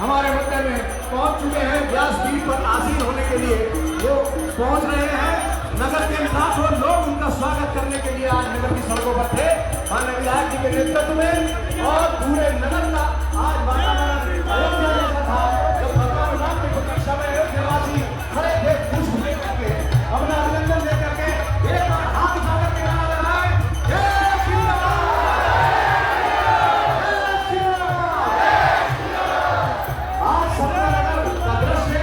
हमारे मध्य में पहुंच चुके हैं। व्यासपीठ पर आसीन होने के लिए वो पहुंच रहे हैं। नगर के लाखों लोग उनका स्वागत करने के लिए आज नगर की सड़कों पर थे। माननीय विधायक जी के नेतृत्व में और पूरे नगर का आज वातावरण अयोध्या जैसा था। जब भगवान राम की प्रतीक्षा में अयोध्यावासी खड़े थे खुश होने करके अपना अभिनंदन लेकर के एक बार हाथ उठा करके गाना लगाए, जय श्री राम, जय श्री राम। आज सपना नगर का दृश्य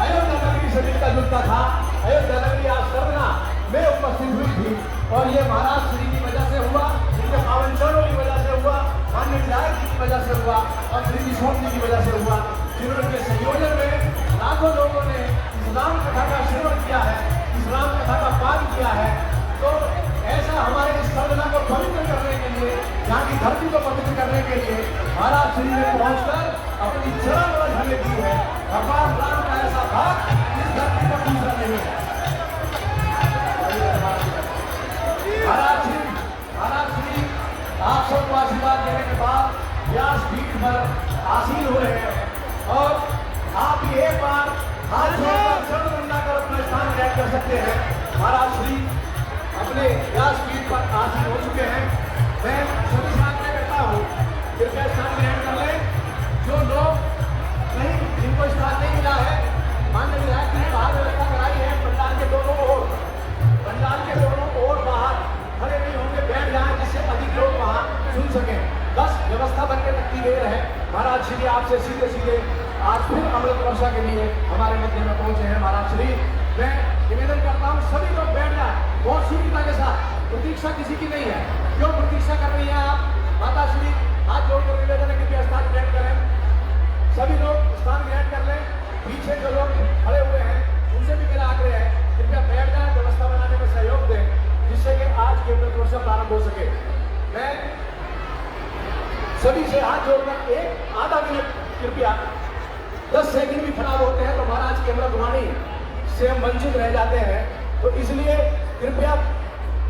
अयोध्या नगरी से मिलता जुलता था। अयोध्या नगरी आज सरना में उपस्थित हुई थी और ये महाराज श्री की वजह से हुआ, इनके पावन चरणों की वजह से हुआ, माननीय विधायक जी की वजह से हुआ और श्री सोम जी की वजह से हुआ, जिन्होंने संयोजन में लाखों लोगों ने इस्लाम कथा का श्रवण किया है, इस्लाम कथा का पाठ किया है। तो ऐसा हमारे इस सरना को पवित्र करने के लिए, यहाँ की धरती को पवित्र करने के लिए महाराज श्री ने पहुंचकर अपनी चरण रज हमें दी है। भगवान राम का ऐसा भक्त इस धरती पर दूसरा नहीं है। महाराज श्री आप सबको आशीर्वाद देने के बाद व्यासपीठ पर आसीन हो रहे हैं और आप भी एक बार हाथ जोड़कर चरण वंदना कर अपना स्थान ग्रहण कर सकते हैं। महाराज श्री अपने व्यासपीठ पर आसीन हो चुके हैं। मैं सभी सामने बैठा हूँ, कृपया स्थान ग्रहण कर लें। जो लोग कहीं जिनको स्थान नहीं मिला है, माननीय विधायक जी ने बाहर व्यवस्था कराई है पंडाल के दोनों ओर, पंडाल के दोनों ओर बाहर खड़े नहीं होंगे, बैठ जाएं जिससे अधिक लोग वहां सुन सकें। बस व्यवस्था बनकर रखी गई है। महाराज श्री आपसे सीधे सीधे आज फिर अमृत वर्षा के लिए हमारे मध्य में पहुंचे हैं। महाराज श्री मैं निवेदन करता हूं सभी लोग बैठ जाए बहुत शुद्धता के साथ। प्रतीक्षा किसी की नहीं है। क्यों प्रतीक्षा कर रही है आप? माता श्री हाथ जोड़कर निवेदन है कि स्थान ग्रहण करें। सभी लोग स्थान ग्रहण कर लें। पीछे जो लोग खड़े हुए हैं उनसे भी मेरा आग्रह है कृपया बैठ जाए, व्यवस्था बनाने में सहयोग दें जिससे कि आज की अमृत वर्षा प्रारंभ हो सके। मैं सभी से हाथ जोड़कर एक आधा मिनट कृपया 10 सेकंड भी खराब होते हैं तो महाराज की अमृत वाणी से हम वंचित रह जाते हैं। तो इसलिए कृपया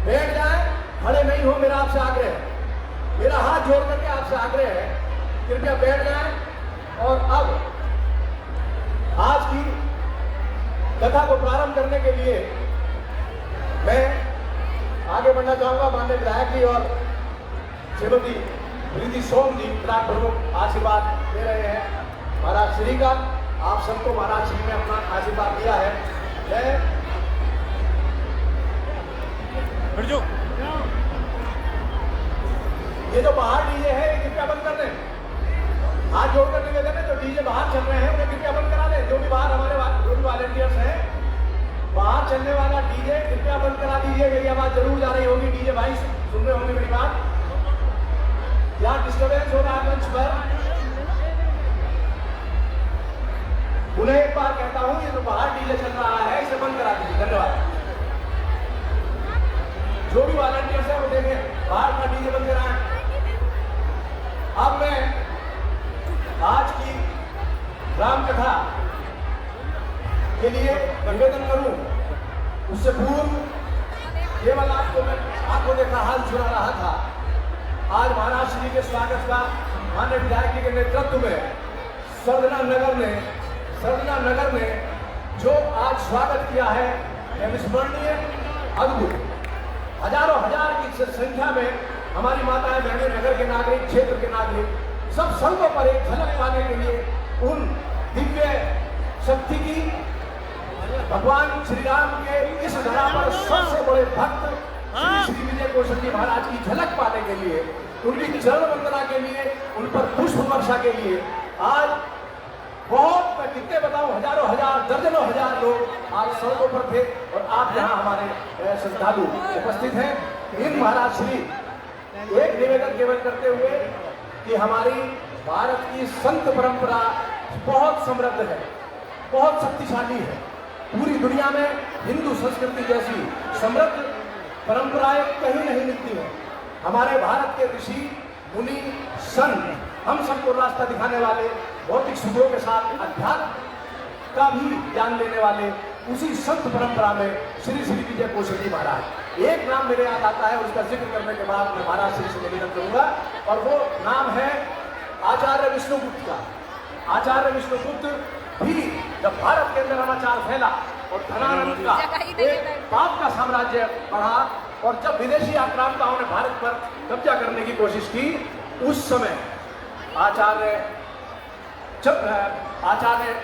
बैठ जाए, खड़े नहीं हो, मेरा आपसे आग्रह है, मेरा हाथ जोड़ करके आपसे आग्रह है, कृपया बैठ जाए। और अब आज की कथा को प्रारंभ करने के लिए मैं आगे बढ़ना चाहूंगा। माननीय विधायक जी और श्रीमती प्रीति सोम जी ब्लॉक प्रमुख आशीर्वाद दे रहे हैं महाराज श्री का। आप सबको महाराज श्री ने अपना आशीर्वाद दिया है। मैं ये जो बाहर डीजे है ये कृपया बंद कर दें। हाथ जोड़ कर निवेदन है, जो डीजे बाहर चल रहे हैं उन्हें कृपया बंद करा दें। जो भी बाहर हमारे जो भी वॉलंटियर्स हैं, बाहर चलने वाला डीजे कृपया बंद करा दीजिए। मेरी आवाज जरूर जा रही होगी, डीजे भाई सुन रहे होंगे मेरी बात। यहाँ डिस्टर्बेंस हो रहा है मंच पर। उन्हें एक बार कहता हूं, ये जो बाहर डीजे चल रहा है इसे बंद करा दीजिए। धन्यवाद। जो भी वॉलंटियर्स हैं वो देखें, बाहर का डीजे बंद कराएं। अब मैं आज की राम कथा के लिए निवेदन करूं, उससे पूर्व केवल आपको मैं आंखों देखा हाल सुना रहा था। आज महाराज श्री के स्वागत का माननीय विधायक जी के नेतृत्व में सरदना नगर ने जो आज स्वागत किया है, अविस्मरणीय, अद्भुत। हजारों हजार की संख्या में हमारी माताएं बहनें, नगर के नागरिक, क्षेत्र के नागरिक सब सड़कों पर एक झलक पाने के लिए उन दिव्य शक्ति की, भगवान श्री राम के इस धरा पर सबसे बड़े भक्त श्री विजय कौशल जी महाराज की झलक पाने के लिए, उनकी चरण वंदना के लिए, उन पर पुष्प वर्षा के लिए आज बहुत, मैं कितने बताऊं, हजारों हजार, दर्जनों हजार लोग आज सड़कों पर थे। और आप यहाँ हमारे श्रद्धालु उपस्थित हैं। इन महाराज श्री एक निवेदन केवल करते हुए कि हमारी भारत की संत परंपरा बहुत समृद्ध है, बहुत शक्तिशाली है। पूरी दुनिया में हिंदू संस्कृति जैसी समृद्ध परंपराएं कहीं नहीं मिलती हैं। हमारे भारत के ऋषि मुनि संत हम सबको रास्ता दिखाने वाले, भौतिक सुखों के साथ अध्यात्म का भी ज्ञान लेने वाले, उसी संत परंपरा में श्री श्री विजय कौशल जी महाराज। एक नाम मेरे याद आता है, उसका जिक्र करने के बाद मैं महाराज श्री से निवेदन करूंगा, और वो नाम है आचार्य विष्णुगुप्त का। आचार्य विष्णुगुप्त भी जब भारत के अंदर अनाचार फैला और धनानंद का एक पाप का साम्राज्य बढ़ा, और जब विदेशी आक्रांताओं ने भारत पर कब्जा करने की कोशिश की, उस समय आचार्य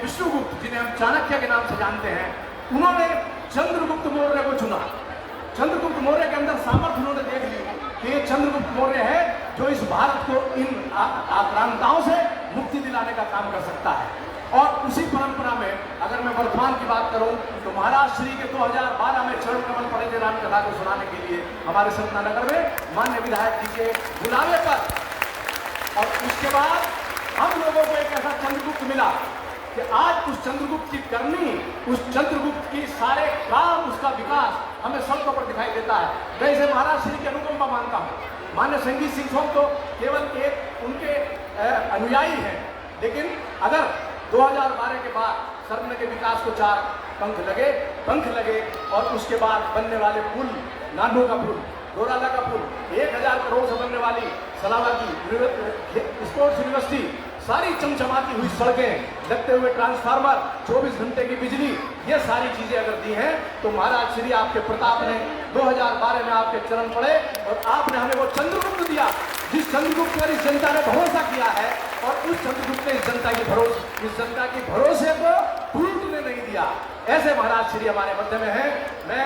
विष्णुगुप्त, जिन्हें हम चाणक्य के नाम से जानते हैं, उन्होंने चंद्रगुप्त मौर्य को चुना। चंद्रगुप्त मौर्य के अंदर सामर्थ्य उन्होंने देख ली कि ये चंद्रगुप्त मौर्य है जो इस भारत को इन आक्रांताओं से मुक्ति दिलाने का काम कर सकता है। और उसी परंपरा में अगर मैं वर्तमान की बात करूं तो महाराज श्री के 2012 में चरण कमल पड़े थे राम कथा को सुनाने के लिए हमारे सतना नगर में माननीय विधायक जी के बुलावे पर। और उसके बाद हम लोगों को एक ऐसा चंद्रगुप्त मिला कि आज उस चंद्रगुप्त की करनी, उस चंद्रगुप्त की सारे काम, उसका विकास हमें सड़कों पर दिखाई देता है। मैं इसे महाराज श्री की अनुकंपा मानता हूँ। मान्य संगीत सिंह सोम तो केवल एक उनके अनुयायी हैं, लेकिन अगर 2012 के बाद सरन के विकास को 4 पंख लगे और उसके बाद बनने वाले पुल, नानू का पुल, डोराला का पुल, 1000 करोड़ से बनने वाली सलावा की स्पोर्ट्स यूनिवर्सिटी, सारी चमचमाती हुई सड़कें, लगते हुए ट्रांसफार्मर, 24 घंटे की बिजली, ये सारी चीजें अगर दी हैं तो महाराज श्री आपके प्रताप ने 2012 में आपके चरण पड़े और आपने हमें वो चंद्रगुप्त दिया, जिस चंद्रगुप्त पर इस जनता ने भरोसा किया है। और उस चंद्रगुप्त ने इस जनता की भरोसे को टूटने नहीं दिया। ऐसे महाराज श्री हमारे मध्य में हैं। मैं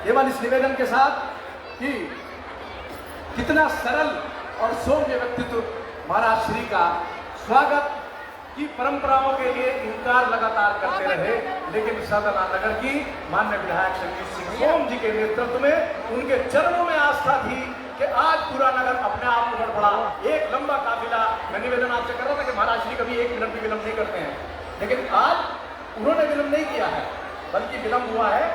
केवल इस निवेदन के साथ कि कितना सरल और सौम्य व्यक्तित्व महाराज श्री का, स्वागत की परंपराओं के लिए इनकार लगातार करते रहे, लेकिन सदना नगर की माननीय विधायक संगीत सिंह सोम जी के नेतृत्व में उनके चरणों में आस्था थी कि आज पूरा नगर अपने आप उभर पड़ा। एक लंबा काफिला, मैं निवेदन आपसे कर रहा था कि महाराज श्री कभी 1 मिनट भी विलंब नहीं करते हैं, लेकिन आज उन्होंने विलंब नहीं किया है, बल्कि विलंब हुआ है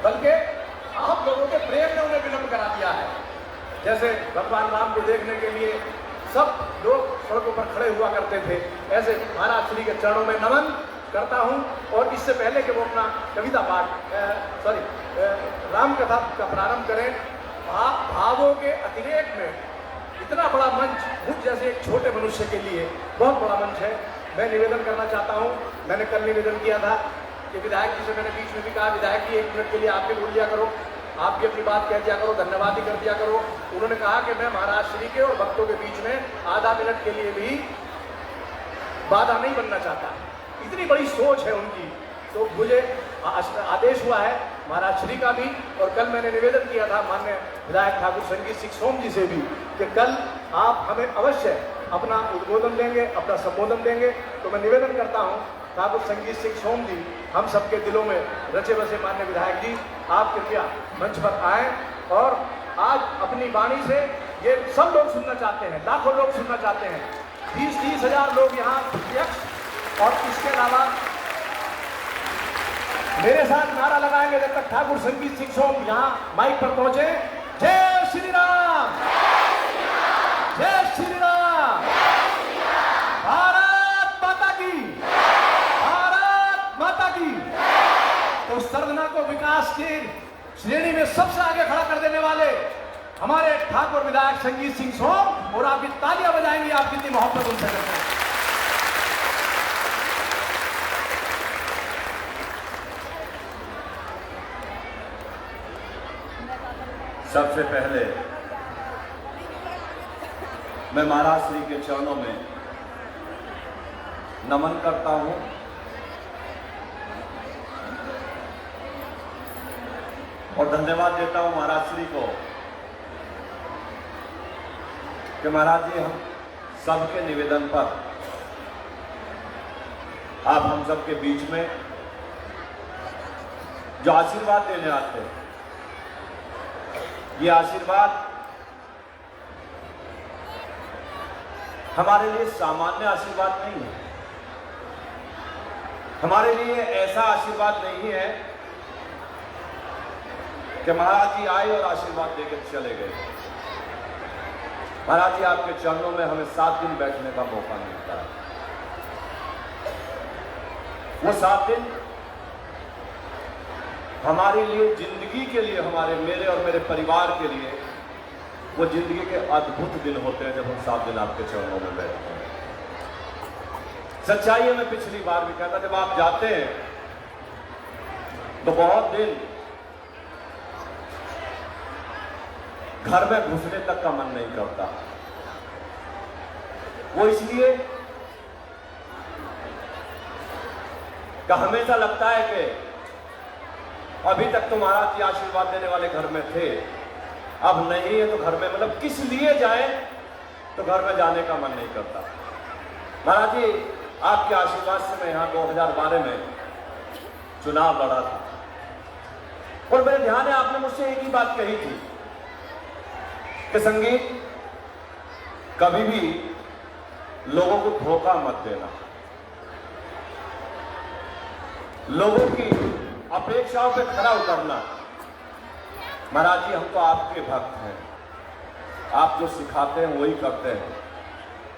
बल्कि आप लोगों के प्रेम ने उन्हें विलंब करा दिया है। जैसे भगवान राम को देखने के लिए सब लोग सड़कों पर खड़े हुआ करते थे, ऐसे महाराज श्री के चरणों में नमन करता हूं। और इससे पहले कि वो अपना कविता पाठ राम कथा का प्रारंभ करें, भावों के अतिरेक में इतना बड़ा मंच मुझ जैसे एक छोटे मनुष्य के लिए बहुत बड़ा मंच है। मैं निवेदन करना चाहता हूं, मैंने कल निवेदन किया था कि विधायक जी से मैंने बीच में भी कहा, विधायक जी 1 मिनट के लिए आप भी बोल लिया करो, आप भी अपनी बात कह दिया करो, धन्यवाद ही कर दिया करो। उन्होंने कहा कि मैं महाराज श्री के और भक्तों के बीच में आधा मिनट के लिए भी बाधा नहीं बनना चाहता। इतनी बड़ी सोच है उनकी। तो मुझे आदेश हुआ है महाराज श्री का भी, और कल मैंने निवेदन किया था माननीय विधायक ठाकुर संगीत सिंह सोम जी से भी कि कल आप हमें अवश्य अपना उद्बोधन देंगे, अपना संबोधन देंगे। तो मैं निवेदन करता हूं ठाकुर संगीत सिंह सोम जी, हम सबके दिलों में रचे बसे माननीय विधायक जी, आप कृपया मंच पर आए और आज अपनी वाणी से ये सब लोग सुनना चाहते हैं, लाखों लोग सुनना चाहते हैं, 20-30 हजार लोग यहाँ प्रत्यक्ष, और इसके अलावा मेरे साथ नारा लगाएंगे जब तक ठाकुर संगीत सिंह सोम यहाँ माइक पर पहुंचे। जय श्री राम, जय श्री राम, भारत माता की, भारत माता की। तो सरगना को विकास की श्रेणी में सबसे आगे खड़ा कर देने वाले हमारे ठाकुर विधायक संगीत सिंह सोम, और आपकी तालियां बजाएंगे, आप कितनी मोहब्बत उनसे करते हैं। सबसे पहले मैं महाराज श्री के चरणों में नमन करता हूं और धन्यवाद देता हूं महाराज श्री को कि महाराज जी, हम सबके निवेदन पर आप हम सबके बीच में जो आशीर्वाद देने आते हैं, ये आशीर्वाद हमारे लिए सामान्य आशीर्वाद नहीं है, हमारे लिए ऐसा आशीर्वाद नहीं है कि महाराज जी आए और आशीर्वाद देकर चले गए। महाराज जी, आपके चरणों में हमें 7 दिन बैठने का मौका मिलता है। वो 7 दिन हमारे लिए, जिंदगी के लिए, हमारे, मेरे और मेरे परिवार के लिए वो जिंदगी के अद्भुत दिन होते हैं जब हम 7 दिन आपके चरणों में बैठते हैं। सच्चाई है, मैं पिछली बार भी कहता, जब आप जाते हैं तो बहुत दिन घर में घुसने तक का मन नहीं करता। वो इसलिए कि हमेशा लगता है कि अभी तक तो महाराज जी आशीर्वाद देने वाले घर में थे, अब नहीं है तो घर में, मतलब किस लिए जाए तो घर में जाने का मन नहीं करता। महाराज जी, आपके आशीर्वाद से मैं यहाँ 2012 में चुनाव लड़ा था, और मेरे ध्यान है आपने मुझसे एक ही बात कही थी कि संगीत, कभी भी लोगों को धोखा मत देना, लोगों की अपेक्षाओं पे खरा उतरना। महाराज जी, हम तो आपके भक्त हैं, आप जो सिखाते हैं वही करते हैं।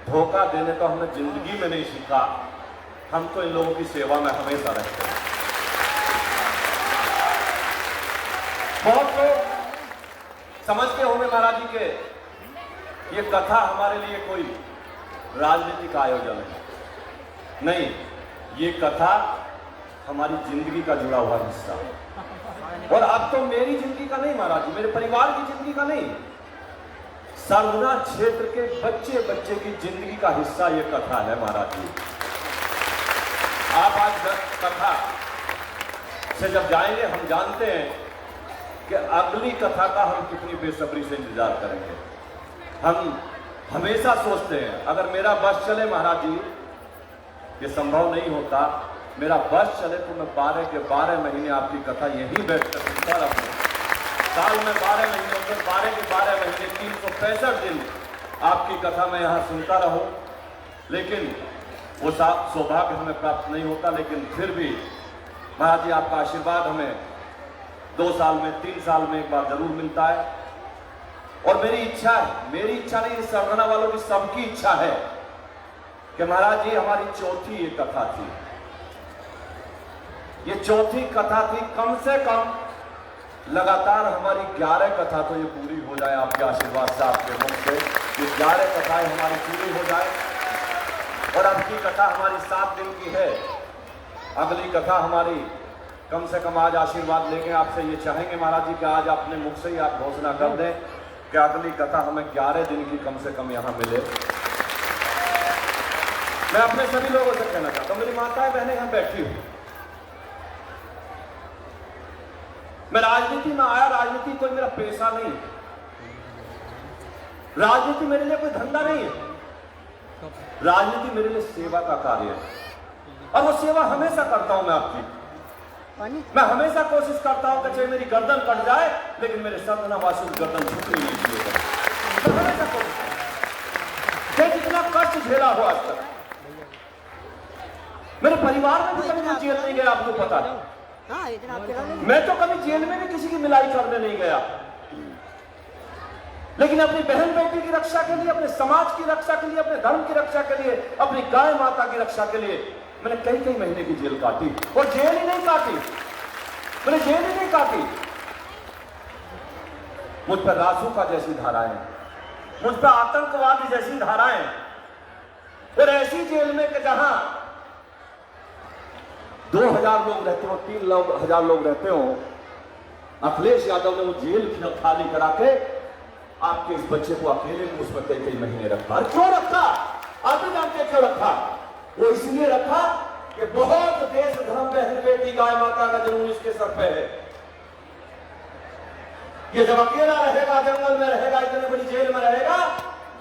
धोखा देने तो हमने जिंदगी में नहीं सीखा, हम तो इन लोगों की सेवा में हमेशा रहते हैं। बहुत लोग समझते होंगे महाराज जी के ये कथा हमारे लिए कोई राजनीतिक आयोजन है, नहीं, ये कथा हमारी जिंदगी का जुड़ा हुआ हिस्सा है। और अब तो मेरी जिंदगी का नहीं महाराज जी, मेरे परिवार की जिंदगी का नहीं, सरगुना क्षेत्र के बच्चे बच्चे की जिंदगी का हिस्सा ये कथा है महाराज जी। आप आज कथा से जब जाएंगे, हम जानते हैं कि अगली कथा का हम कितनी बेसब्री से इंतजार करेंगे। हम हमेशा सोचते हैं अगर मेरा बस चले महाराज जी, ये संभव नहीं होता, मेरा बस चले तो मैं 12 के 12 महीने आपकी कथा यही बैठ कर सुनता रहूं। साल में 12 महीने, तो 12 के 12 महीने 365 दिन आपकी कथा मैं यहाँ सुनता रहूं। लेकिन वो सौभाग्य हमें प्राप्त नहीं होता, लेकिन फिर भी महाराज जी, आपका आशीर्वाद हमें 2 साल में, 3 साल में एक बार जरूर मिलता है। और मेरी इच्छा है, मेरी इच्छा नहीं, सरगना वालों की सबकी इच्छा है कि महाराज जी, हमारी चौथी ये कथा थी, ये चौथी कथा थी। कम से कम लगातार हमारी 11 कथा तो ये पूरी हो जाए आपके आशीर्वाद से, आपके मुख से ये 11 कथाएं हमारी पूरी हो जाए। और अब की कथा हमारी 7 दिन की है। अगली कथा हमारी कम से कम आज आशीर्वाद लेंगे आपसे, ये चाहेंगे महाराज जी कि आज अपने मुख से ही आप घोषणा कर दें कि अगली कथा हमें 11 दिन की कम से कम यहां मिले। मैं अपने सभी लोगों से कहना चाहता हूं, मेरी माताएं बहनें यहां बैठी हूं, मैं राजनीति में आया, राजनीति कोई मेरा पेशा नहीं है, राजनीति मेरे लिए कोई धंधा नहीं है, राजनीति मेरे लिए सेवा का कार्य है। और वो सेवा हमेशा करता हूं मैं आपकी। मैं हमेशा कोशिश करता हूं कि चाहे मेरी गर्दन कट जाए लेकिन मेरे सदनवासी गर्दन झुकनी नहीं चाहिए। मैं हमेशा कोशिश करता हूं, कितना कष्ट झेला हो आज तक। मेरे परिवार में भी कभी जेल नहीं गया, आपको पता है। मैं तो कभी जेल में भी किसी की मिलाई करने नहीं गया, लेकिन अपनी बहन बेटी की रक्षा के लिए, अपने समाज की रक्षा के लिए, अपने धर्म की रक्षा के लिए, अपनी गाय माता की रक्षा के लिए मैंने कई कई महीने की जेल काटी। और जेल ही नहीं काटी, मैंने जेल ही नहीं काटी, मुझ पर रासुका जैसी धाराएं, मुझ पर आतंकवादी जैसी धाराएं, और ऐसी जेल में कि जहां 2000 लोग रहते हो, 3000 लोग रहते हो, अखिलेश यादव ने वो जेल खाली करा के आपके इस बच्चे को अकेले में उसमें कई कई महीने रखा। क्यों रखा? आप ही जानते क्यों रखा? वो इसलिए रखा कि बहुत देश धर्म बहन बेटी गाय माता का जुनून इसके सर पे है। ये जब अकेला रहेगा, जंगल में रहेगा, इतनी बड़ी जेल में रहेगा,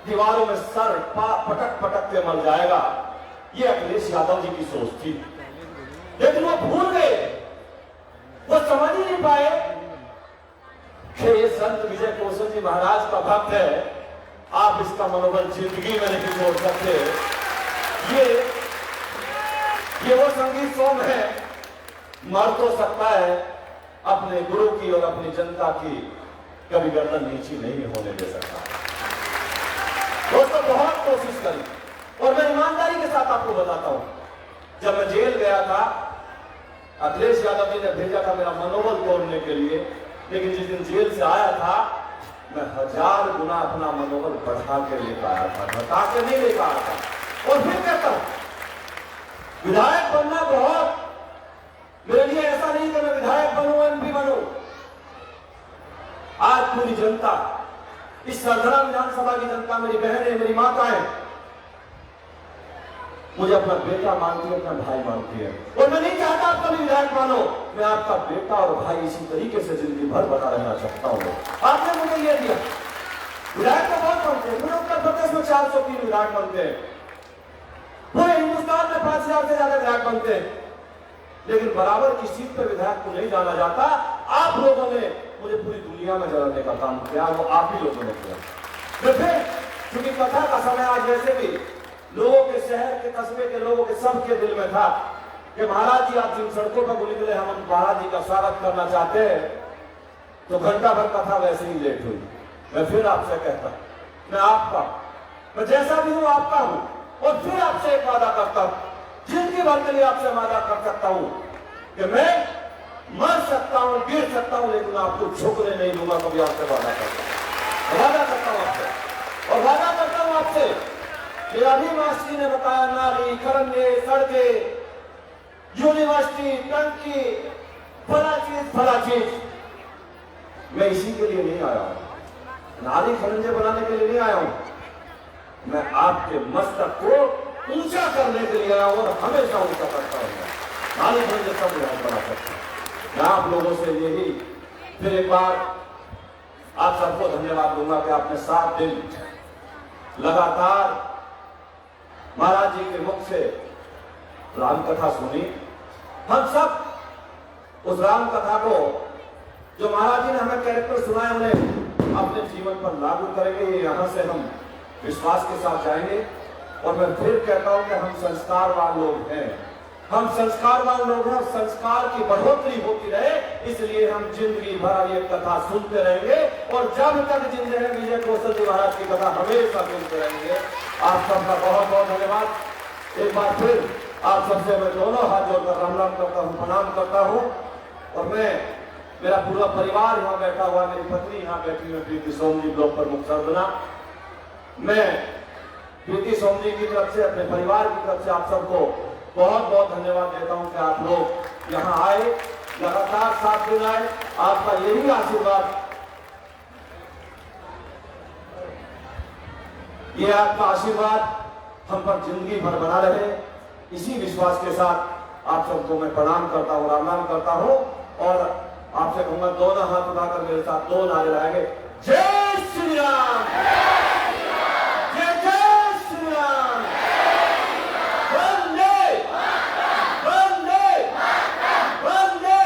दीवारों में सर पटक पटक के मर जाएगा। ये अखिलेश यादव जी की सोच थी, लेकिन वो भूल गए, वो समझ ही नहीं पाए कि ये संत विजय कौशल जी महाराज का भक्त है, आप इसका मनोबल जिंदगी में नहीं छोड़ सकते। ये वो संगीत सोम है, मर तो सकता है, अपने गुरु की और अपनी जनता की कभी गर्दन नीची नहीं होने दे सकता। दोस्तों बहुत कोशिश करी, और मैं ईमानदारी के साथ आपको बताता हूं, जब मैं जेल गया था, अखिलेश यादव जी ने भेजा था मेरा मनोबल तोड़ने के लिए, लेकिन जिस दिन जेल से आया था मैं 1000 गुना अपना मनोबल बढ़ा के लेकर आया था, घटा के नहीं लेकर आया था। और फिर कहता हूं, विधायक बनना बहुत मेरे लिए ऐसा नहीं कि मैं विधायक बनूं, एमपी बनूं। आज पूरी जनता, इस सरधरा विधानसभा की जनता, मेरी बहनें, मेरी माताएं मुझे अपना बेटा मानती है, अपना भाई मानती है, और मैं नहीं चाहता आप कभी विधायक मानो, मैं आपका बेटा और भाई इसी तरीके से जिंदगी भर बना रहना चाहता हूं। आपने मुझे ये दिया, विधायक तो बहुत बनते हैं, मुझे उत्तर प्रदेश में 403 विधायक बनते हैं, पूरे हिंदुस्तान में 5000 से ज्यादा विधायक बनते हैं, लेकिन बराबर की सीट पर विधायक को नहीं जाना जाता। आप लोगों ने मुझे पूरी दुनिया में जलाने का काम किया, वो आप ही लोगों ने किया। तो फिर क्योंकि कथा का समय आज वैसे भी लोगों के, शहर के, कस्बे के लोगों के सबके दिल में था कि महाराज जी आप जिन सड़कों पर निकले, हम महाराज जी का स्वागत करना चाहते हैं, तो घंटा भर कथा वैसे ही लेट हुई। मैं फिर आपसे कहता, मैं आपका, मैं जैसा भी हूं आपका हूं, और फिर आपसे एक वादा करता हूं, जिंदगी भर के लिए आपसे वादा कर सकता हूं कि मैं मर सकता हूं, गिर सकता हूं, लेकिन आपको झुकने नहीं दूंगा। कभी आपसे वादा करता हूं, वादा करता हूं आपसे, और वादा करता हूं आपसे कि अभी मास्टरी ने बताया, नाली, खरंजे, सड़कें, यूनिवर्सिटी, टंकी, फला चीज, मैं इसी के लिए नहीं आया हूं, नाली खरंजे बनाने के लिए नहीं आया हूं, मैं आपके मस्तक को ऊंचा करने के लिए आया हूं, और हमेशा ऊंचा करता हूं। नाली खरंजे सब लोग बना सकते हैं। मैं आप लोगों से यही फिर एक बार आप सबको धन्यवाद दूंगा कि आपने 7 दिन लगातार महाराज जी के मुख से राम कथा सुनी। हम सब उस राम कथा को, जो महाराज जी ने हमें कैरेक्टर सुनाए, उन्हें अपने जीवन पर लागू करेंगे। यहां से हम विश्वास के साथ जाएंगे। और मैं फिर कहता हूं कि हम संस्कारवान लोग हैं, हम संस्कारवान लोग हैं, और संस्कार की बढ़ोतरी होती रहे, इसलिए हम जिंदगी भर ये कथा सुनते रहेंगे, और जब तक जिंदगी है विजय कौशल जी महाराज की कथा हमेशा सुनते रहेंगे। आप सबका बहुत बहुत धन्यवाद। एक बार फिर आप सबसे मैं दोनों हाथ जोड़कर राम राम करता हूँ, प्रणाम करता हूँ। और मैं, मेरा पूरा परिवार यहाँ बैठा हुआ, मेरी पत्नी यहाँ बैठी हुई प्रीति सोम जी, ब्लॉक प्रमुख सरगना। मैं प्रीति सोम जी की तरफ से, अपने परिवार की तरफ से आप सबको बहुत बहुत धन्यवाद देता हूँ कि आप लोग यहाँ आए, लगातार साथ देना है। आपका यही आशीर्वाद, ये आपका आशीर्वाद हम पर जिंदगी भर बना रहे। इसी विश्वास के साथ आप सबको मैं प्रणाम करता हूँ, राम राम करता हूँ। और आपसे कहूंगा दोनों हाथ उठाकर मेरे साथ दो नारे लगाएंगे, जय श्री राम, जय जय श्री राम, वंदे वंदे वंदे।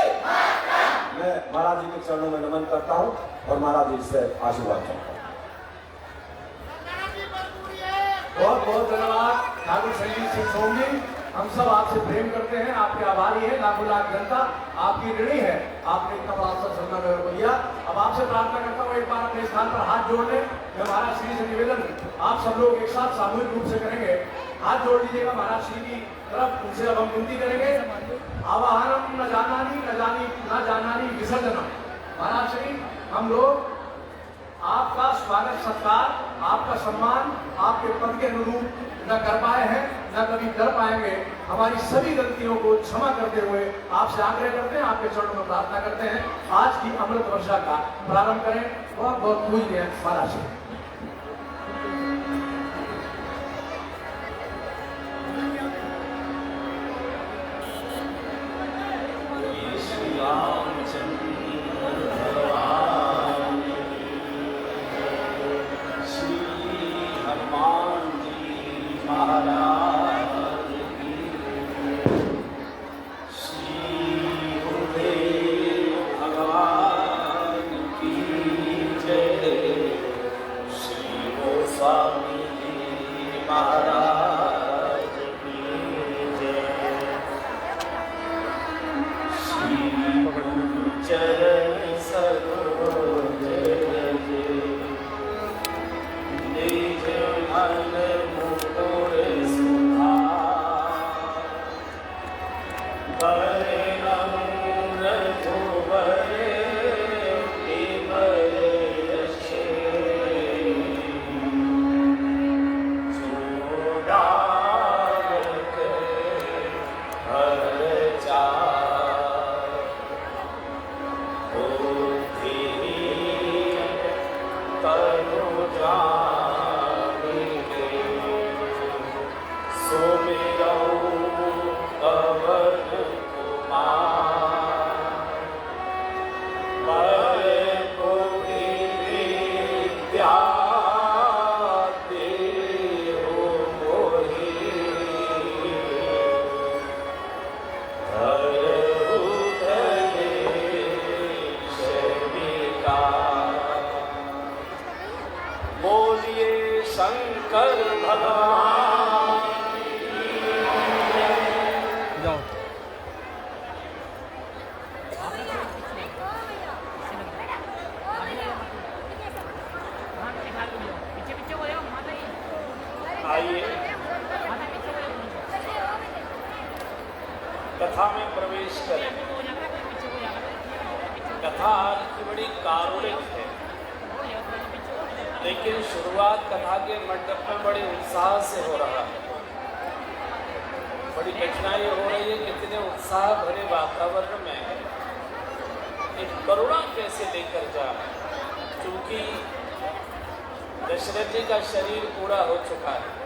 मैं महाराज जी के चरणों में नमन करता हूँ और महाराज जी से आशीर्वाद चाहता हूँ। बहुत बहुत धन्यवाद ठाकुर संजीव सिंह सोम जी। हम सब आपसे प्रेम करते हैं, आपके आभारी हैं। लाखों लाख जनता आपकी ऋणी है, आपने इतना बड़ा अवसर सम्मान को दिया। अब आपसे प्रार्थना करता हूँ एक बार अपने स्थान पर हाथ जोड़ लें। मैं महाराज श्री से निवेदन आप सब लोग एक साथ सामूहिक रूप से करेंगे। हाथ जोड़ लीजिएगा महाराज श्री की तरफ। उनसे अब हम विनती करेंगे, आवाहनम न जानानी विसर्जनम। महाराज श्री, हम लोग आपका स्वागत सत्कार, आपका सम्मान आपके पद के अनुरूप न कर पाए हैं, न कभी कर पाएंगे। हमारी सभी गलतियों को क्षमा करते हुए आपसे आग्रह करते हैं, आपके चरणों में प्रार्थना करते हैं, आज की अमृत वर्षा का प्रारंभ करें। बहुत बहुत पूजनीय महाराज जी। कथा में प्रवेश करें। कथा आज की बड़ी कारुणिक है, लेकिन शुरुआत कथा के मंडप में बड़े उत्साह से हो रहा है। बड़ी कठिनाई हो रही है, कितने उत्साह भरे वातावरण में एक करुणा कैसे लेकर जाए। क्योंकि दशरथ जी का शरीर पूरा हो चुका है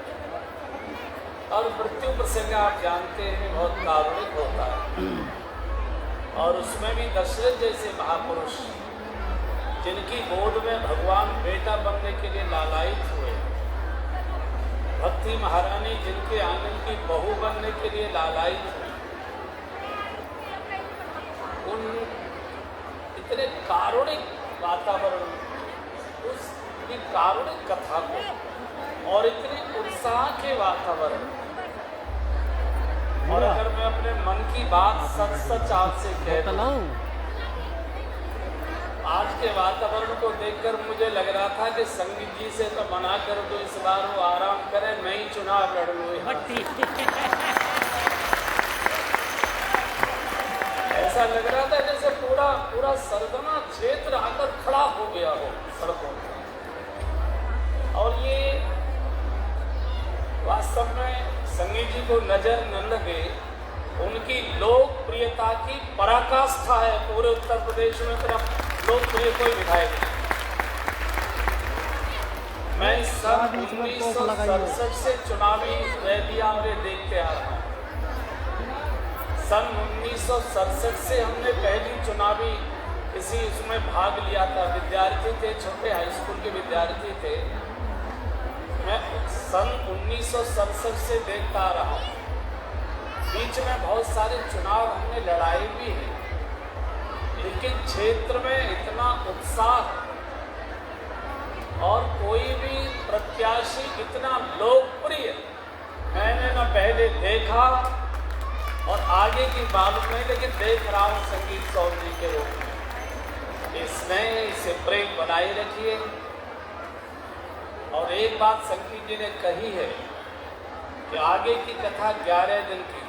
और मृत्यु प्रसंग आप जानते हैं बहुत कारुणिक होता है। और उसमें भी दशरथ जैसे महापुरुष जिनकी गोद में भगवान बेटा बनने के लिए लालायित हुए, भक्ति महारानी जिनके आंगन की बहू बनने के लिए लालायित हुई, उन इतने कारुणिक वातावरण, उस कारुणिक कथा को और इतने उत्साह के वातावरण, और अगर मैं अपने मन की बात सच सच आपसे कह दूं, आज के वातावरण को देखकर मुझे लग रहा था कि संगीत जी से तो मना कर दो, इस बार वो आराम करें, मैं ही चुनाव लड़ लूँ। ऐसा लग रहा था जैसे पूरा पूरा सरगना क्षेत्र आकर खड़ा हो गया हो सड़कों पर। और ये वास्तव में संगी जी को नजर न लगे, उनकी लोकप्रियता की पराकाष्ठा है। पूरे उत्तर प्रदेश में तरफ लोकप्रिय कोई विधायक नहीं। मैं सन 1967 से चुनावी रैलियां में देखते आ रहा हूँ। सन 1967 से हमने पहली चुनावी इसमें भाग लिया था। विद्यार्थी थे, छोटे हाई स्कूल के विद्यार्थी थे। मैं सन 1967 से देखता आ रहा हूँ। बीच में बहुत सारे चुनाव हमने लड़ाई भी है, लेकिन क्षेत्र में इतना उत्साह और कोई भी प्रत्याशी इतना लोकप्रिय मैंने न पहले देखा और आगे की मालूम नहीं, लेकिन देख रहा हूँ संगीत चौधरी के रूप में। इसे प्रेम बनाए रखिए। और एक बात संगीत जी ने कही है कि आगे की कथा 11 दिन की,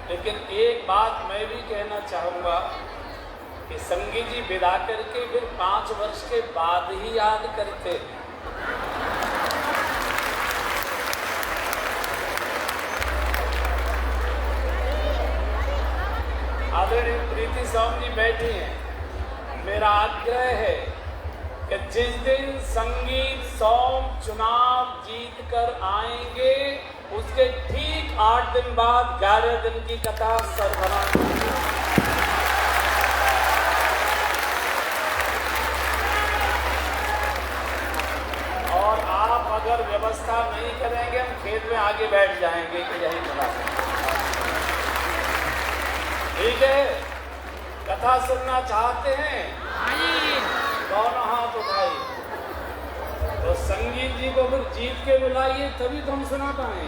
लेकिन एक बात मैं भी कहना चाहूँगा कि संगीत जी विदा करके फिर 5 वर्ष के बाद ही याद करते हैं। आदरणीय प्रीति स्वामी जी बैठी हैं। मेरा आग्रह है कि जिस दिन संगीत सोम चुनाव जीत कर आएंगे, उसके ठीक 8 दिन बाद 11 दिन की कथा सरभरा। और आप अगर व्यवस्था नहीं करेंगे, हम खेत में आगे बैठ जाएंगे कि यही कथा। ठीक है, कथा सुनना चाहते हैं? दोनों हाथ उठाइए। तो संगीत जी को फिर जीत के बुलाइए, तभी तो हम सुना पाएंगे।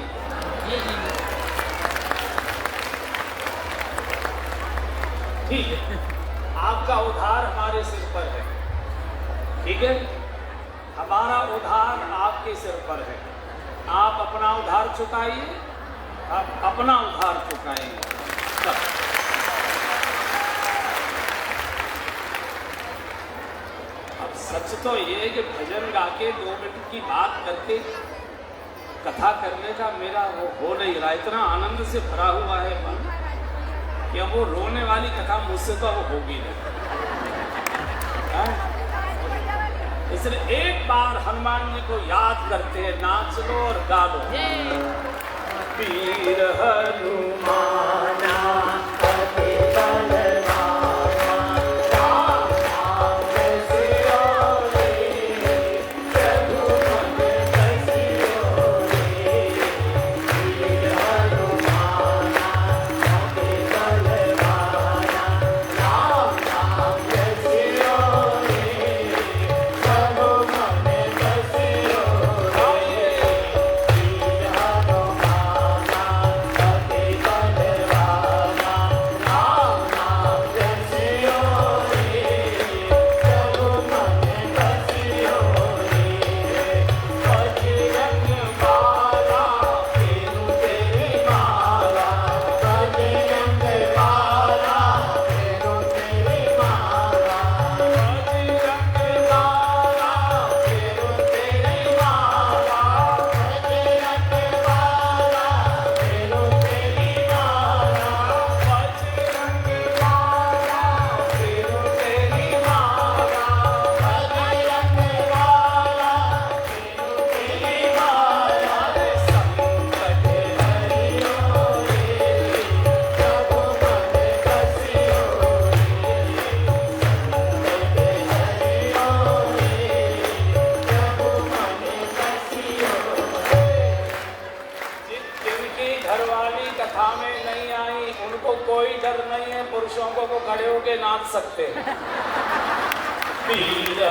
ठीक है, आपका उधार हमारे सिर पर है। ठीक है, हमारा उधार आपके सिर पर है। आप अपना उधार चुकाइए, आप अपना उधार चुकाएंगे। अब सच तो ये है कि भजन गा के 2 मिनट की बात करके कथा करने का मेरा वो हो नहीं रहा। इतना आनंद से भरा हुआ है मन कि अब वो रोने वाली कथा मुझसे तो वो होगी नहीं। इसलिए एक बार हनुमान जी को याद करते हैं, नाच लो और गा लो। वीर हनुमाना खड़े होके नाच सकते हैं। वीर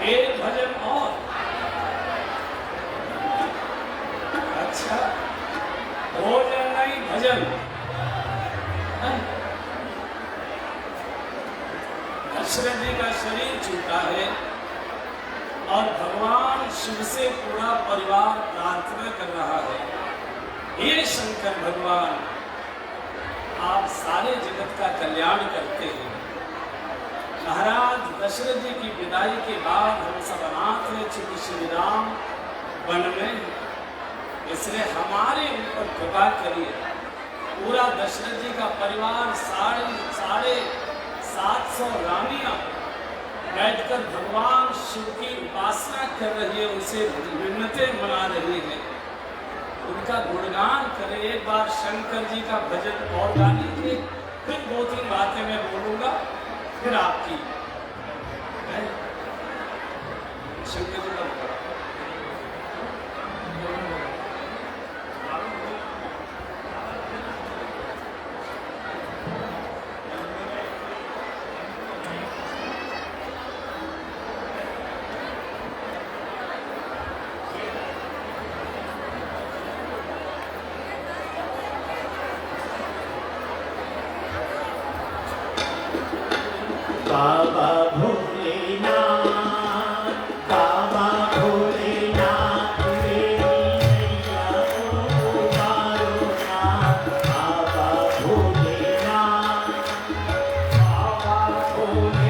एक भजन और अच्छा भोजन नहीं भजन। दशरथ जी का शरीर छूटा है और भगवान शिव से पूरा परिवार प्रार्थना कर रहा है, हे शंकर भगवान आप सारे जगत का कल्याण करते हैं। महाराज दशरथ जी की विदाई के बाद हम सब अनाथ हैं, चूंकि श्री राम वन में, इसलिए हमारे ऊपर कृपा करिए। पूरा दशरथ जी का परिवार साढ़े 700 रानियां बैठकर भगवान शिव की उपासना कर रही है, उसे मिन्नतें मना रही है, उनका गुणगान करें। एक बार शंकर जी का भजन और गा लीजिए, फिर 2-3 बातें मैं बोलूंगा, फिर आपकी शंकर जी का बाबा भोलेनाथ, बाबा भोलेनाथ मेरी नैया उबारो ना। बाबा भोलेनाथ, बाबा भोलेनाथ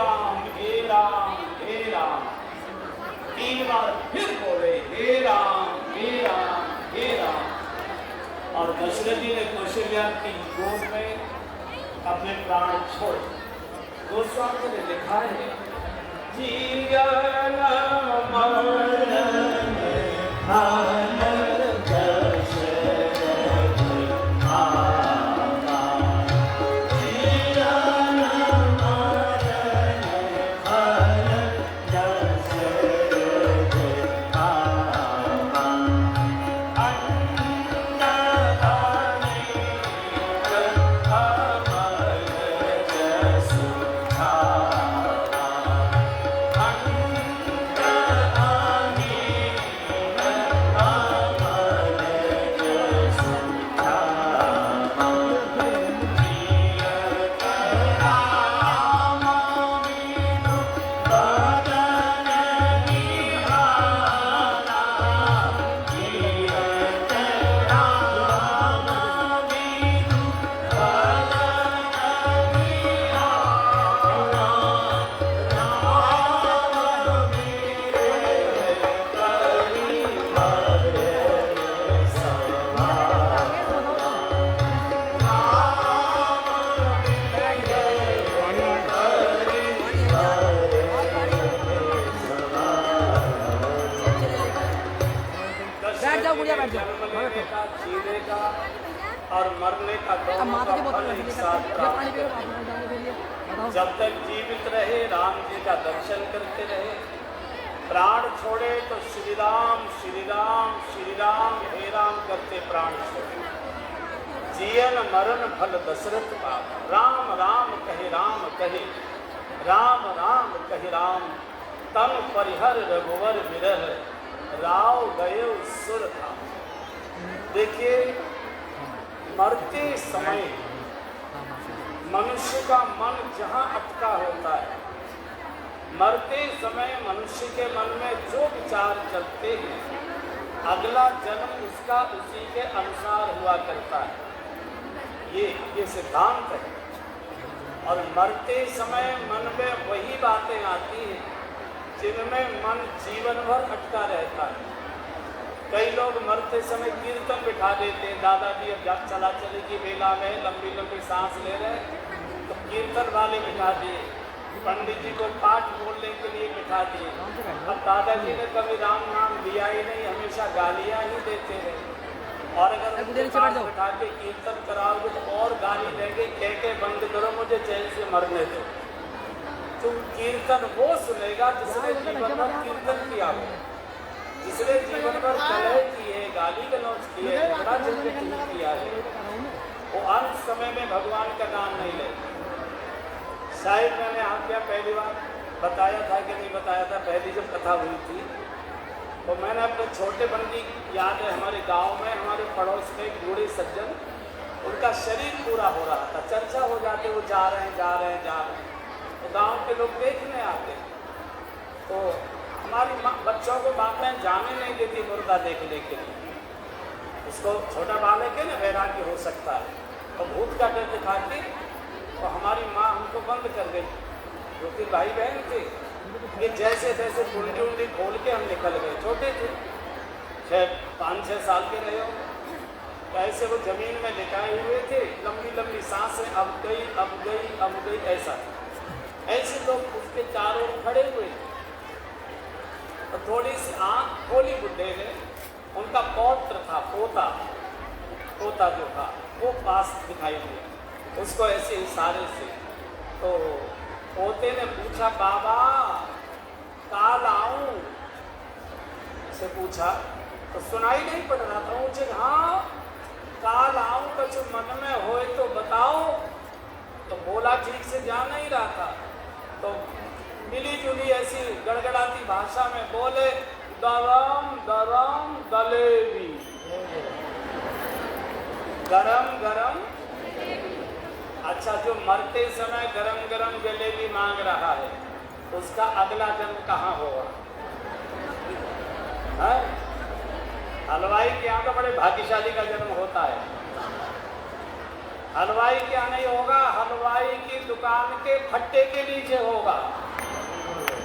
राम हे राम हे राम। 3 बार फिर बोले हे राम हे राम हे राम। और दशरथ जी ने कौशल्या की गोद में अपने प्राण छोड़े। गोस्वामी ने लिखा है जीवन मरण और मरने का दोनों का फल एक साथ प्राप्त करें। जब तक जीवित रहे राम जी का दर्शन करते रहे, प्राण छोड़े तो श्री राम श्री राम श्री राम हे राम करते प्राण छोड़े। जीवन मरण फल दशरथ पाप, राम राम कहे राम कहे, राम राम कहे राम। तन परिहर रघुवर विरह, राव गए सुर था। देखिए मरते समय मनुष्य का मन जहाँ अटका होता है, मरते समय मनुष्य के मन में जो विचार चलते हैं, अगला जन्म उसका उसी के अनुसार हुआ करता है। ये सिद्धांत है। और मरते समय मन में वही बातें आती हैं जिनमें मन जीवन भर अटका रहता है। कई लोग मरते समय कीर्तन बिठा देते हैं, दादाजी अब चला चले की बेला में लंबी लंबी सांस ले रहे तो कीर्तन वाले बिठा दिए, पंडित जी को पाठ बोलने के लिए बिठा दिए। अब दादाजी ने कभी राम नाम लिया ही नहीं, हमेशा गालियाँ ही देते रहे। और अगर उनके पास बिठा के कीर्तन कराओगे तो और गाली देंगे, कह के बंद करो मुझे चैन से मरने दो। तो कीर्तन वो सुनेगा जिसने जीवन भर कीर्तन किया हो, जिसने जीवन भर कलह की है, गाली गलौज की है, बड़ा झंझट किया है, वो अंत समय में भगवान का नाम नहीं ले। शायद मैंने आपके यहाँ पहली बार बताया था कि नहीं बताया था, पहली जब कथा हुई थी तो मैंने अपने छोटे बंदी याद है, हमारे गांव में हमारे पड़ोस में एक बूढ़े सज्जन, उनका शरीर पूरा हो रहा था, चर्चा हो जाते वो जा रहे हैं जा रहे हैं जा रहे हैं, तो गाँव के लोग देखने आते। तो हमारी बच्चों को बातें जाने नहीं देती मुर्दा देखने के लिए। उसको छोटा बालक है ना, वैराग्य हो सकता है, तो भूत का डर दिखाती तो हमारी माँ हमको बंद कर गई, जो कि भाई बहन थे। ये जैसे तैसे कुंडी उंडी खोल के हम निकल गए, छोटे थे, 5-6 साल के रहे हो। ऐसे वो जमीन में लिटाए हुए थे, लंबी लंबी सांसें अब गई अब गई अब गई, ऐसा। ऐसे लोग उसके चारों खड़े हुए थे। तो थोड़ी सी आँख खोली बुड्ढे ने, उनका पौत्र था, पोता जो था वो पास दिखाई दिया उसको ऐसे इशारे से। तो पोते ने पूछा बाबा काल आऊं, से पूछा तो सुनाई नहीं पड़ रहा था। मुझे हाँ काल आऊं कुछ मन में होए तो बताओ, तो बोला ठीक से जा नहीं रहा था। तो मिली जुली ऐसी गड़गड़ाती भाषा में बोले दरम दरम दलेवी, गरम गरम। अच्छा, जो मरते समय गरम गरम जलेबी मांग रहा है उसका अगला जन्म कहाँ होगा? हलवाई के यहाँ तो बड़े भाग्यशाली का जन्म होता है। हलवाई क्या नहीं होगा, हलवाई की दुकान के फट्टे के नीचे होगा।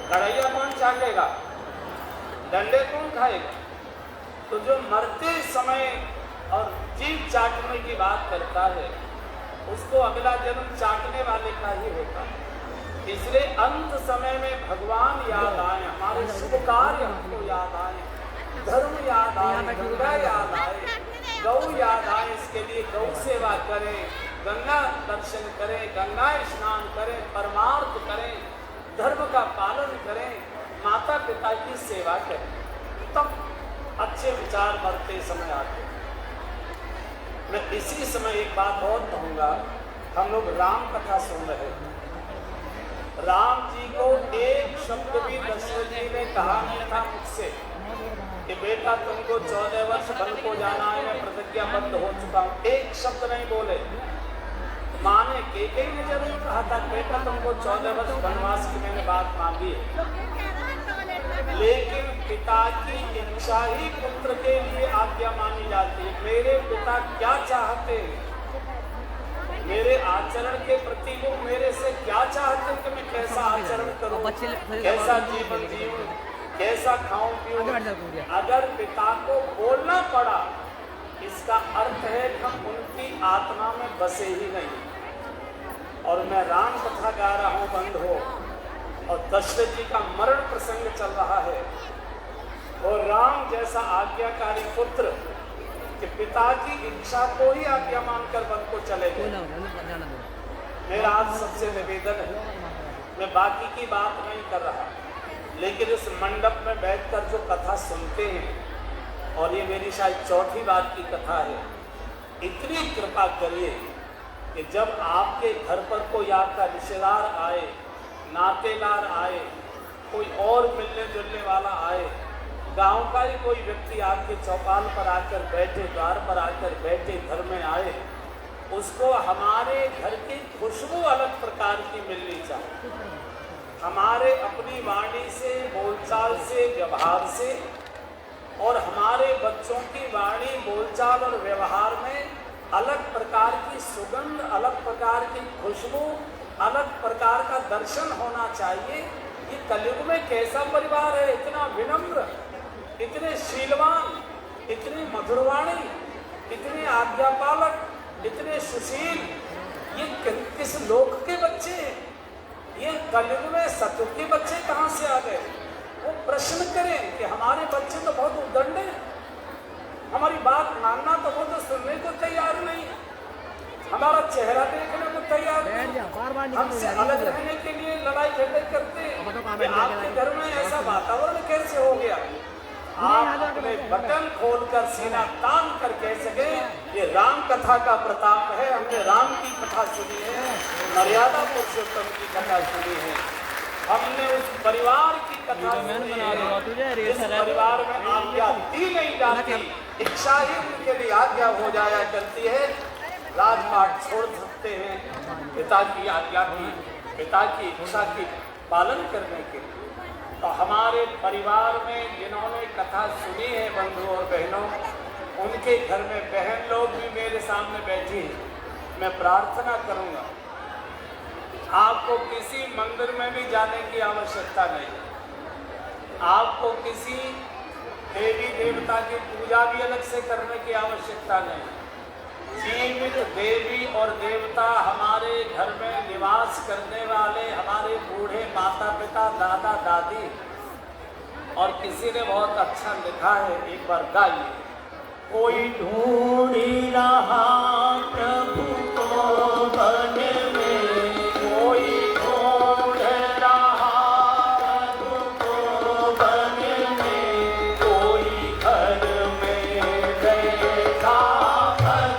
कढ़ैया कौन चाटेगा, डंडे कौन खाएगा? तो जो मरते समय और जीभ चाटने की बात करता है उसको अगला जन्म चाटने वाले का ही होता है। इसलिए अंत समय में भगवान याद आए, हमारे शुभ कार्य हमको याद आए, धर्म याद आए, गंगा याद आए, गौ याद आए। इसके लिए गौ सेवा करें, गंगा दर्शन करें, गंगा स्नान करें, परमार्थ करें, धर्म का पालन करें, माता पिता की सेवा करें, तब अच्छे विचार मरते समय आते। मैं इसी समय एक बात और कहूँगा, हम लोग राम कथा सुन रहे हैं। राम जी को एक शब्द भी दशरथ जी ने कहा नहीं था मुझसे कि बेटा तुमको 14 वर्ष वन को जाना है, मैं प्रतिज्ञाबद्ध हो चुका हूँ। एक शब्द नहीं बोले। माँ ने केकई ने जरूर कहा था बेटा तुमको 14 वर्ष वनवास की मैंने बात मांगी है, लेकिन पिता की इच्छा ही पुत्र के लिए आज्ञा मानी जाती है। मेरे पिता क्या चाहते हैं, मेरे आचरण के प्रति वो मेरे से क्या चाहते हैं कि मैं कैसा आचरण करूं, कैसा जीवन जीऊं, कैसा खाऊं पीऊं। अगर पिता को बोलना पड़ा, इसका अर्थ है कि हम उनकी आत्मा में बसे ही नहीं। और मैं राम कथा गा रहा हूँ बंद हो, और दशरथ जी का मरण प्रसंग चल रहा है, और राम जैसा आज्ञाकारी पुत्र कि पिता की इच्छा को ही आज्ञा मानकर वन को चले गए। मेरा आज सबसे निवेदन है, मैं बाकी की बात नहीं कर रहा, लेकिन इस मंडप में बैठकर जो कथा सुनते हैं, और ये मेरी शायद चौथी बात की कथा है, इतनी कृपा करिए कि जब आपके घर पर कोई आपका रिश्तेदार आए, नातेदार आए, कोई और मिलने जुलने वाला आए, गांव का ही कोई व्यक्ति आपके चौपाल पर आकर बैठे, द्वार पर आकर बैठे, घर में आए, उसको हमारे घर की खुशबू अलग प्रकार की मिलनी चाहिए। हमारे अपनी वाणी से, बोलचाल से, व्यवहार से, और हमारे बच्चों की वाणी, बोलचाल और व्यवहार में अलग प्रकार की सुगंध, अलग प्रकार की खुशबू, अलग प्रकार का दर्शन होना चाहिए। ये कलयुग में कैसा परिवार है, इतना विनम्र, इतने शीलवान, इतनी मधुरवाणी, इतने आज्ञापालक, इतने सुशील, ये किस लोक के बच्चे हैं? ये कलयुग में सतयुग के बच्चे कहाँ से आ गए? वो प्रश्न करें कि हमारे बच्चे तो बहुत उद्दंड हैं, हमारी बात मानना तो वो तो सुनने को तैयार नहीं, हमारा चेहरा देखने को तैयार नहीं, हमसे अलग रहने के लिए लड़ाई झगड़े करते हैं। आपके घर में ऐसा वातावरण कैसे हो गया? आप अपने बटन खोलकर सीना तान कर कह सके ये राम कथा का प्रताप है, हमने राम की कथा सुनी है, मर्यादा पुरुषोत्तम की कथा सुनी है, हमने उस परिवार की कथा सुनी है, इस परिवार में आज्ञा दी नहीं जाती, इच्छा ही उनके लिए आज्ञा हो जाया करती है। राजपाट छोड़ सकते हैं पिता की आज्ञा की, पिता की इच्छा की पालन करने के लिए। तो हमारे परिवार में जिन्होंने कथा सुनी है बंधु और बहनों, उनके घर में बहन लोग भी मेरे सामने बैठी हैं। मैं प्रार्थना करूंगा, आपको किसी मंदिर में भी जाने की आवश्यकता नहीं, आपको किसी देवी देवता की पूजा भी अलग से करने की आवश्यकता नहीं। जीवित देवी और देवता हमारे घर में निवास करने वाले हमारे बूढ़े माता पिता, दादा दादी। और किसी ने बहुत अच्छा लिखा है, एक बार गाइए। कोई ढूंढ रहा प्रभु को वन में, कोई ढूंढ रहा प्रभु को वन में, कोई घर में बैठा भजन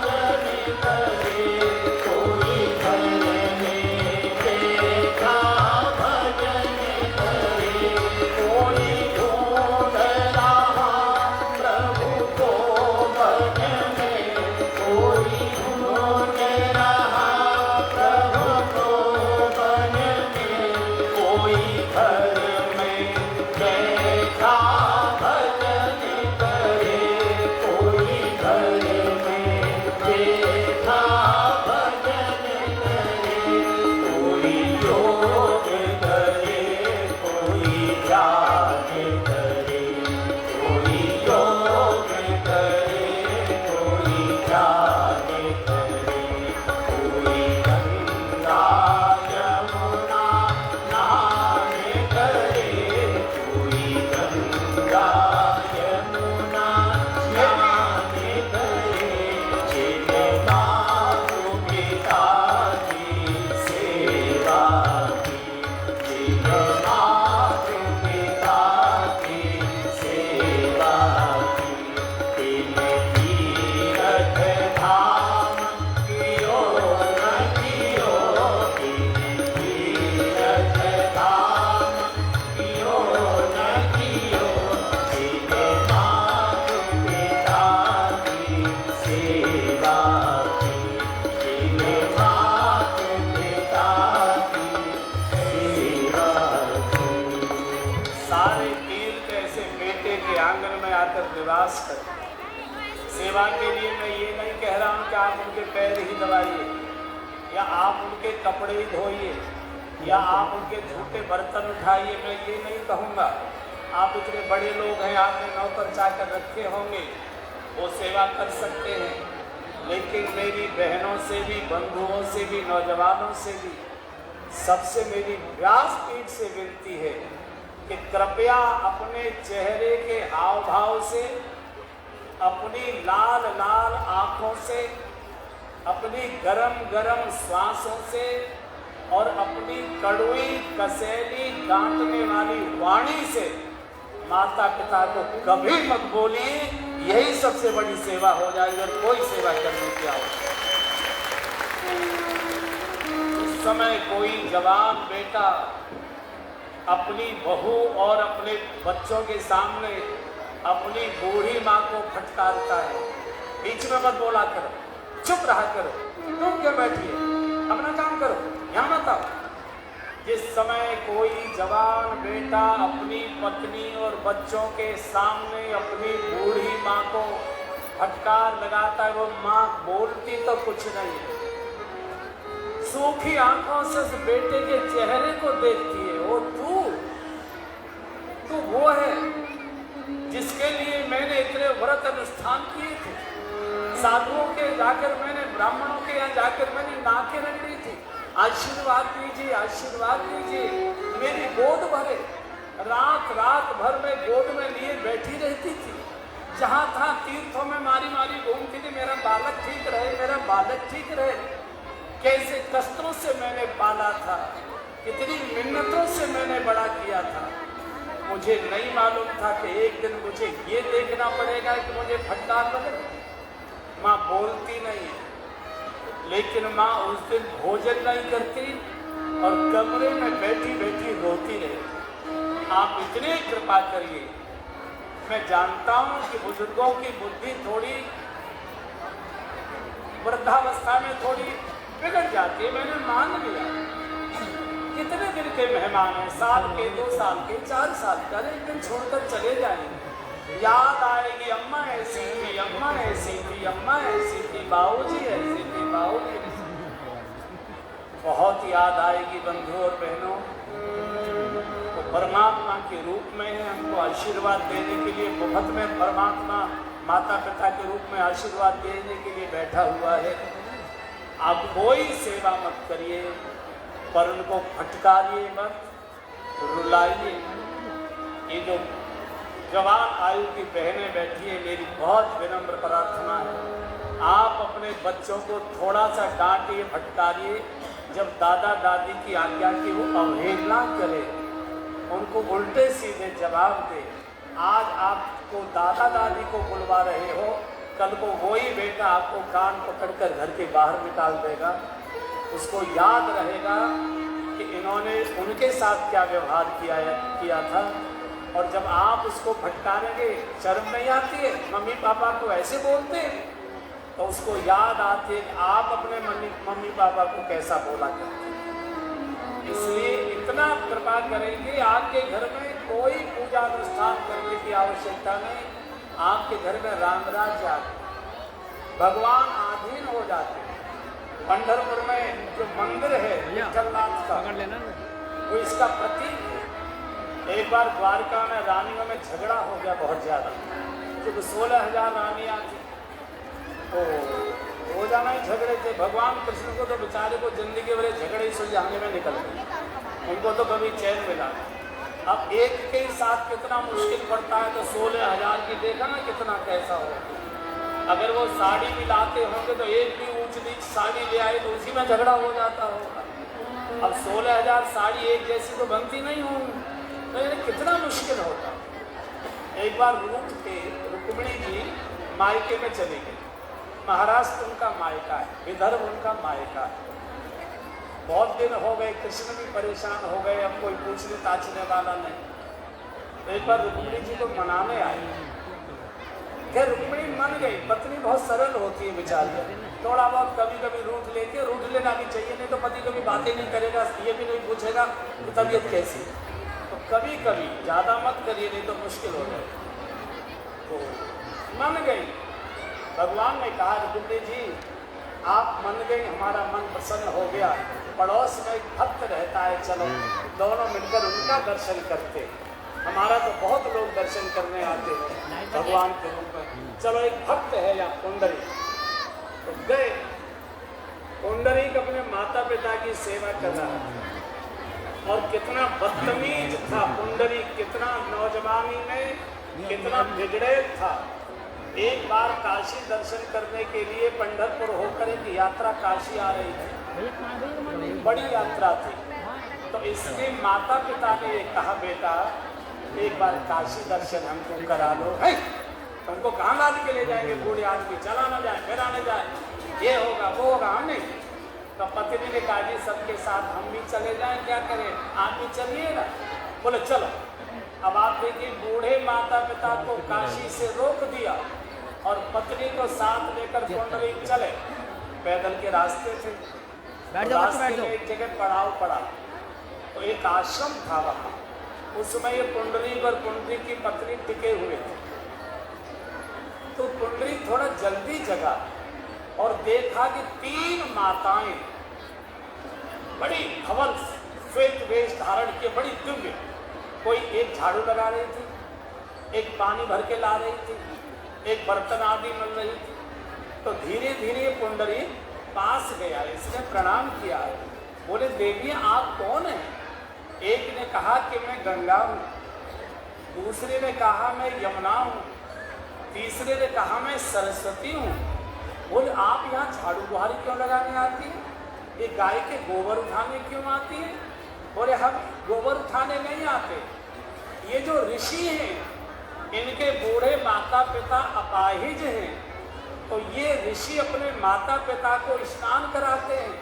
निवास करें। सेवा के लिए मैं ये नहीं कह रहा हूँ कि आप उनके पैर ही दबाइए, या आप उनके कपड़े ही धोइए, या आप उनके झूठे बर्तन उठाइए, मैं ये नहीं कहूँगा। आप इतने बड़े लोग हैं, आपने नौकर चाकर रखे होंगे, वो सेवा कर सकते हैं। लेकिन मेरी बहनों से भी, बंधुओं से भी, नौजवानों से भी, सबसे मेरी व्यासपीठ से विनती है कि कृपया अपने चेहरे के हाव भाव से, अपनी लाल लाल आँखों से, अपनी गरम गरम श्वासों से और अपनी कड़वी कसैली डांटने वाली वाणी से माता पिता को कभी मत बोलिए। यही सबसे बड़ी सेवा हो जाएगी और कोई सेवा करने की आवश्यकता। उस समय कोई जवान बेटा अपनी बहू और अपने बच्चों के सामने अपनी बूढ़ी माँ को फटकारता है, बीच में मत बोला करो, चुप रहा करो, तुम क्यों बैठी है, अपना काम करो, यहाँ मत आओ। जिस समय कोई जवान बेटा अपनी पत्नी और बच्चों के सामने अपनी बूढ़ी माँ को फटकार लगाता है, वो माँ बोलती तो कुछ नहीं, सूखी आंखों से उस बेटे के चेहरे को देखती है। वो तू वो है जिसके लिए मैंने इतने व्रत अनुष्ठान किए थे, साधुओं के जाकर मैंने, ब्राह्मणों के यहाँ जाकर मैंने नाकें रगड़ी थी, आशीर्वाद दीजिए, आशीर्वाद दीजिए, मेरी गोद भरे। रात रात भर में गोद में लिए बैठी रहती थी, जहाँ था तीर्थों में मारी मारी घूमती थी, मेरा बालक ठीक रहे, मेरा बालक ठीक रहे। कैसे कष्टों से मैंने पाला था, कितनी मिन्नतों से मैंने बड़ा किया था। मुझे नहीं मालूम था कि एक दिन मुझे ये देखना पड़ेगा कि मुझे फटकार लगे। माँ बोलती नहीं है, लेकिन माँ उस दिन भोजन नहीं करती और कमरे में बैठी बैठी रोती रही। आप इतनी कृपा करिए। मैं जानता हूँ कि बुजुर्गों की बुद्धि थोड़ी वृद्धावस्था में थोड़ी बिगड़ जाती है, मैंने मान लिया। कितने दिन के मेहमान हैं, साल के, 2 साल के, 4 साल का, एक दिन छोड़कर चले जाएंगे। याद आएगी अम्मा ऐसी थी, अम्मा ऐसी थी, अम्मा ऐसी थी, बाबूजी ऐसी थी, बाबूजी ऐसी थी। बहुत याद आएगी बंधु और बहनों। तो परमात्मा के रूप में है, हमको आशीर्वाद देने के लिए मुफ्त में परमात्मा माता पिता के रूप में आशीर्वाद देने के लिए बैठा हुआ है। आप कोई सेवा मत करिए, पर उनको फटकारिए मत, रुलाइए। ये जो जवान आयु की बहनें बैठी है, मेरी बहुत विनम्र प्रार्थना है, आप अपने बच्चों को थोड़ा सा डांटिए, फटकारिए। जब दादा दादी की आज्ञा की वो अवहेलना करे, उनको उल्टे सीधे जवाब दे। आज आपको दादा दादी को बुलवा रहे हो, कल को वही बेटा आपको कान पकड़कर घर के बाहर निकाल देगा। उसको याद रहेगा कि इन्होंने उनके साथ क्या व्यवहार किया था। और जब आप उसको फटकारेंगे, शर्म नहीं आती है, मम्मी पापा को ऐसे बोलते हैं, तो उसको याद आती है कि आप अपने मम्मी पापा को कैसा बोला करते हैं। इसलिए इतना कृपा करेंगे, आपके घर में कोई पूजा अनुष्ठान करने की आवश्यकता नहीं। आपके घर में राम राज्य भगवान आधीन हो जाते हैं। पंढरपुर में जो मंदिर है विठलनाथ का, वो इसका प्रतीक है। एक बार द्वारका में रानियों में झगड़ा हो गया बहुत ज़्यादा, क्योंकि 16,000 रानियाँ थी, तो रोजाना ही झगड़े थे। भगवान कृष्ण को तो बेचारे को जिंदगी भरे झगड़े सुलझाने में निकल गए, उनको तो कभी चैन मिला। अब एक के साथ कितना मुश्किल पड़ता है, तो 16,000 की देखा ना कितना कैसा हो। अगर वो साड़ी भी लाते होंगे तो एक भी ऊंच नीच साड़ी ले आए तो उसी में झगड़ा हो जाता होगा। अब 16,000 साड़ी एक जैसी तो बनती नहीं होंगी, तो ये कितना मुश्किल होता। एक बार रूठ के रुक्मिणी जी मायके में चली गई। महाराष्ट्र उनका मायका है, विदर्भ उनका मायका है। बहुत दिन हो गए, कृष्ण भी परेशान हो गए, अब कोई पूछने ताछने वाला नहीं। एक बार रुक्मिणी जी को मनाने आई, क्या रुक्मिणी मान गई। पत्नी बहुत सरल होती है बेचारी, थोड़ा बहुत कभी कभी रूठ लेती है, रूठ लेना भी चाहिए, नहीं तो पति कभी बातें नहीं करेगा, ये भी नहीं पूछेगा कि तबीयत कैसी। तो कभी कभी ज़्यादा मत करिए, नहीं तो मुश्किल हो जाए। तो मान गई। भगवान ने कहा रुक्मिणी जी आप मान गई, हमारा मन प्रसन्न हो गया। पड़ोस में एक भक्त रहता है, चलो दोनों मिलकर उनका दर्शन करते। हमारा तो बहुत लोग दर्शन करने आते हैं भगवान के रूप में, चलो एक भक्त है यहाँ पुंडरीक। तो गए। पुंडरीक अपने माता पिता की सेवा कर रहा है और कितना बदतमीज था पुंडरीक, कितना नौजवानी में कितना बिगड़ेल था। एक बार काशी दर्शन करने के लिए पंढरपुर होकर एक यात्रा काशी आ रही थी, बड़ी यात्रा थी। तो इसके माता पिता ने ये कहा बेटा एक बार काशी दर्शन हमको करा लो। है तुमको कहाँ लाद के ले जाएंगे, बूढ़े आदमी, चला ना जाए फिर आने जाए, ये होगा वो होगा, हम नहीं। तो पत्नी ने कहा जी सबके साथ हम भी चले जाएं, क्या करें, आप भी चलिएगा। बोले चलो। अब आप देखिए बूढ़े माता पिता को काशी से रोक दिया और पत्नी को साथ लेकर पुंडरीक चले। पैदल के रास्ते थे, रास्ते में एक जगह पड़ाव पड़ा, तो एक आश्रम था वहाँ। उसमें ये पुंडरीक और पुंडरीक की पत्नी टिके हुए थे। तो पुंडरीक थोड़ा जल्दी जगा और देखा कि 3 माताएं बड़ी धवल श्वेत वेश धारण किए, बड़ी दिव्य, कोई एक झाड़ू लगा रही थी, एक पानी भर के ला रही थी, एक बर्तन आदि मल रही थी। तो धीरे धीरे पुंडरीक पास गया, इसने प्रणाम किया। बोले देवी आप कौन हैं? एक ने कहा कि मैं गंगा हूँ, दूसरे ने कहा मैं यमुना हूँ, तीसरे ने कहा मैं सरस्वती हूँ। बोले आप यहाँ झाड़ू बुहारी क्यों लगाने आती हैं? ये गाय के गोबर उठाने क्यों आती हैं? बोले हम गोबर उठाने नहीं आते, ये जो ऋषि हैं इनके बूढ़े माता पिता अपाहिज हैं, तो ये ऋषि अपने माता पिता को स्नान कराते हैं,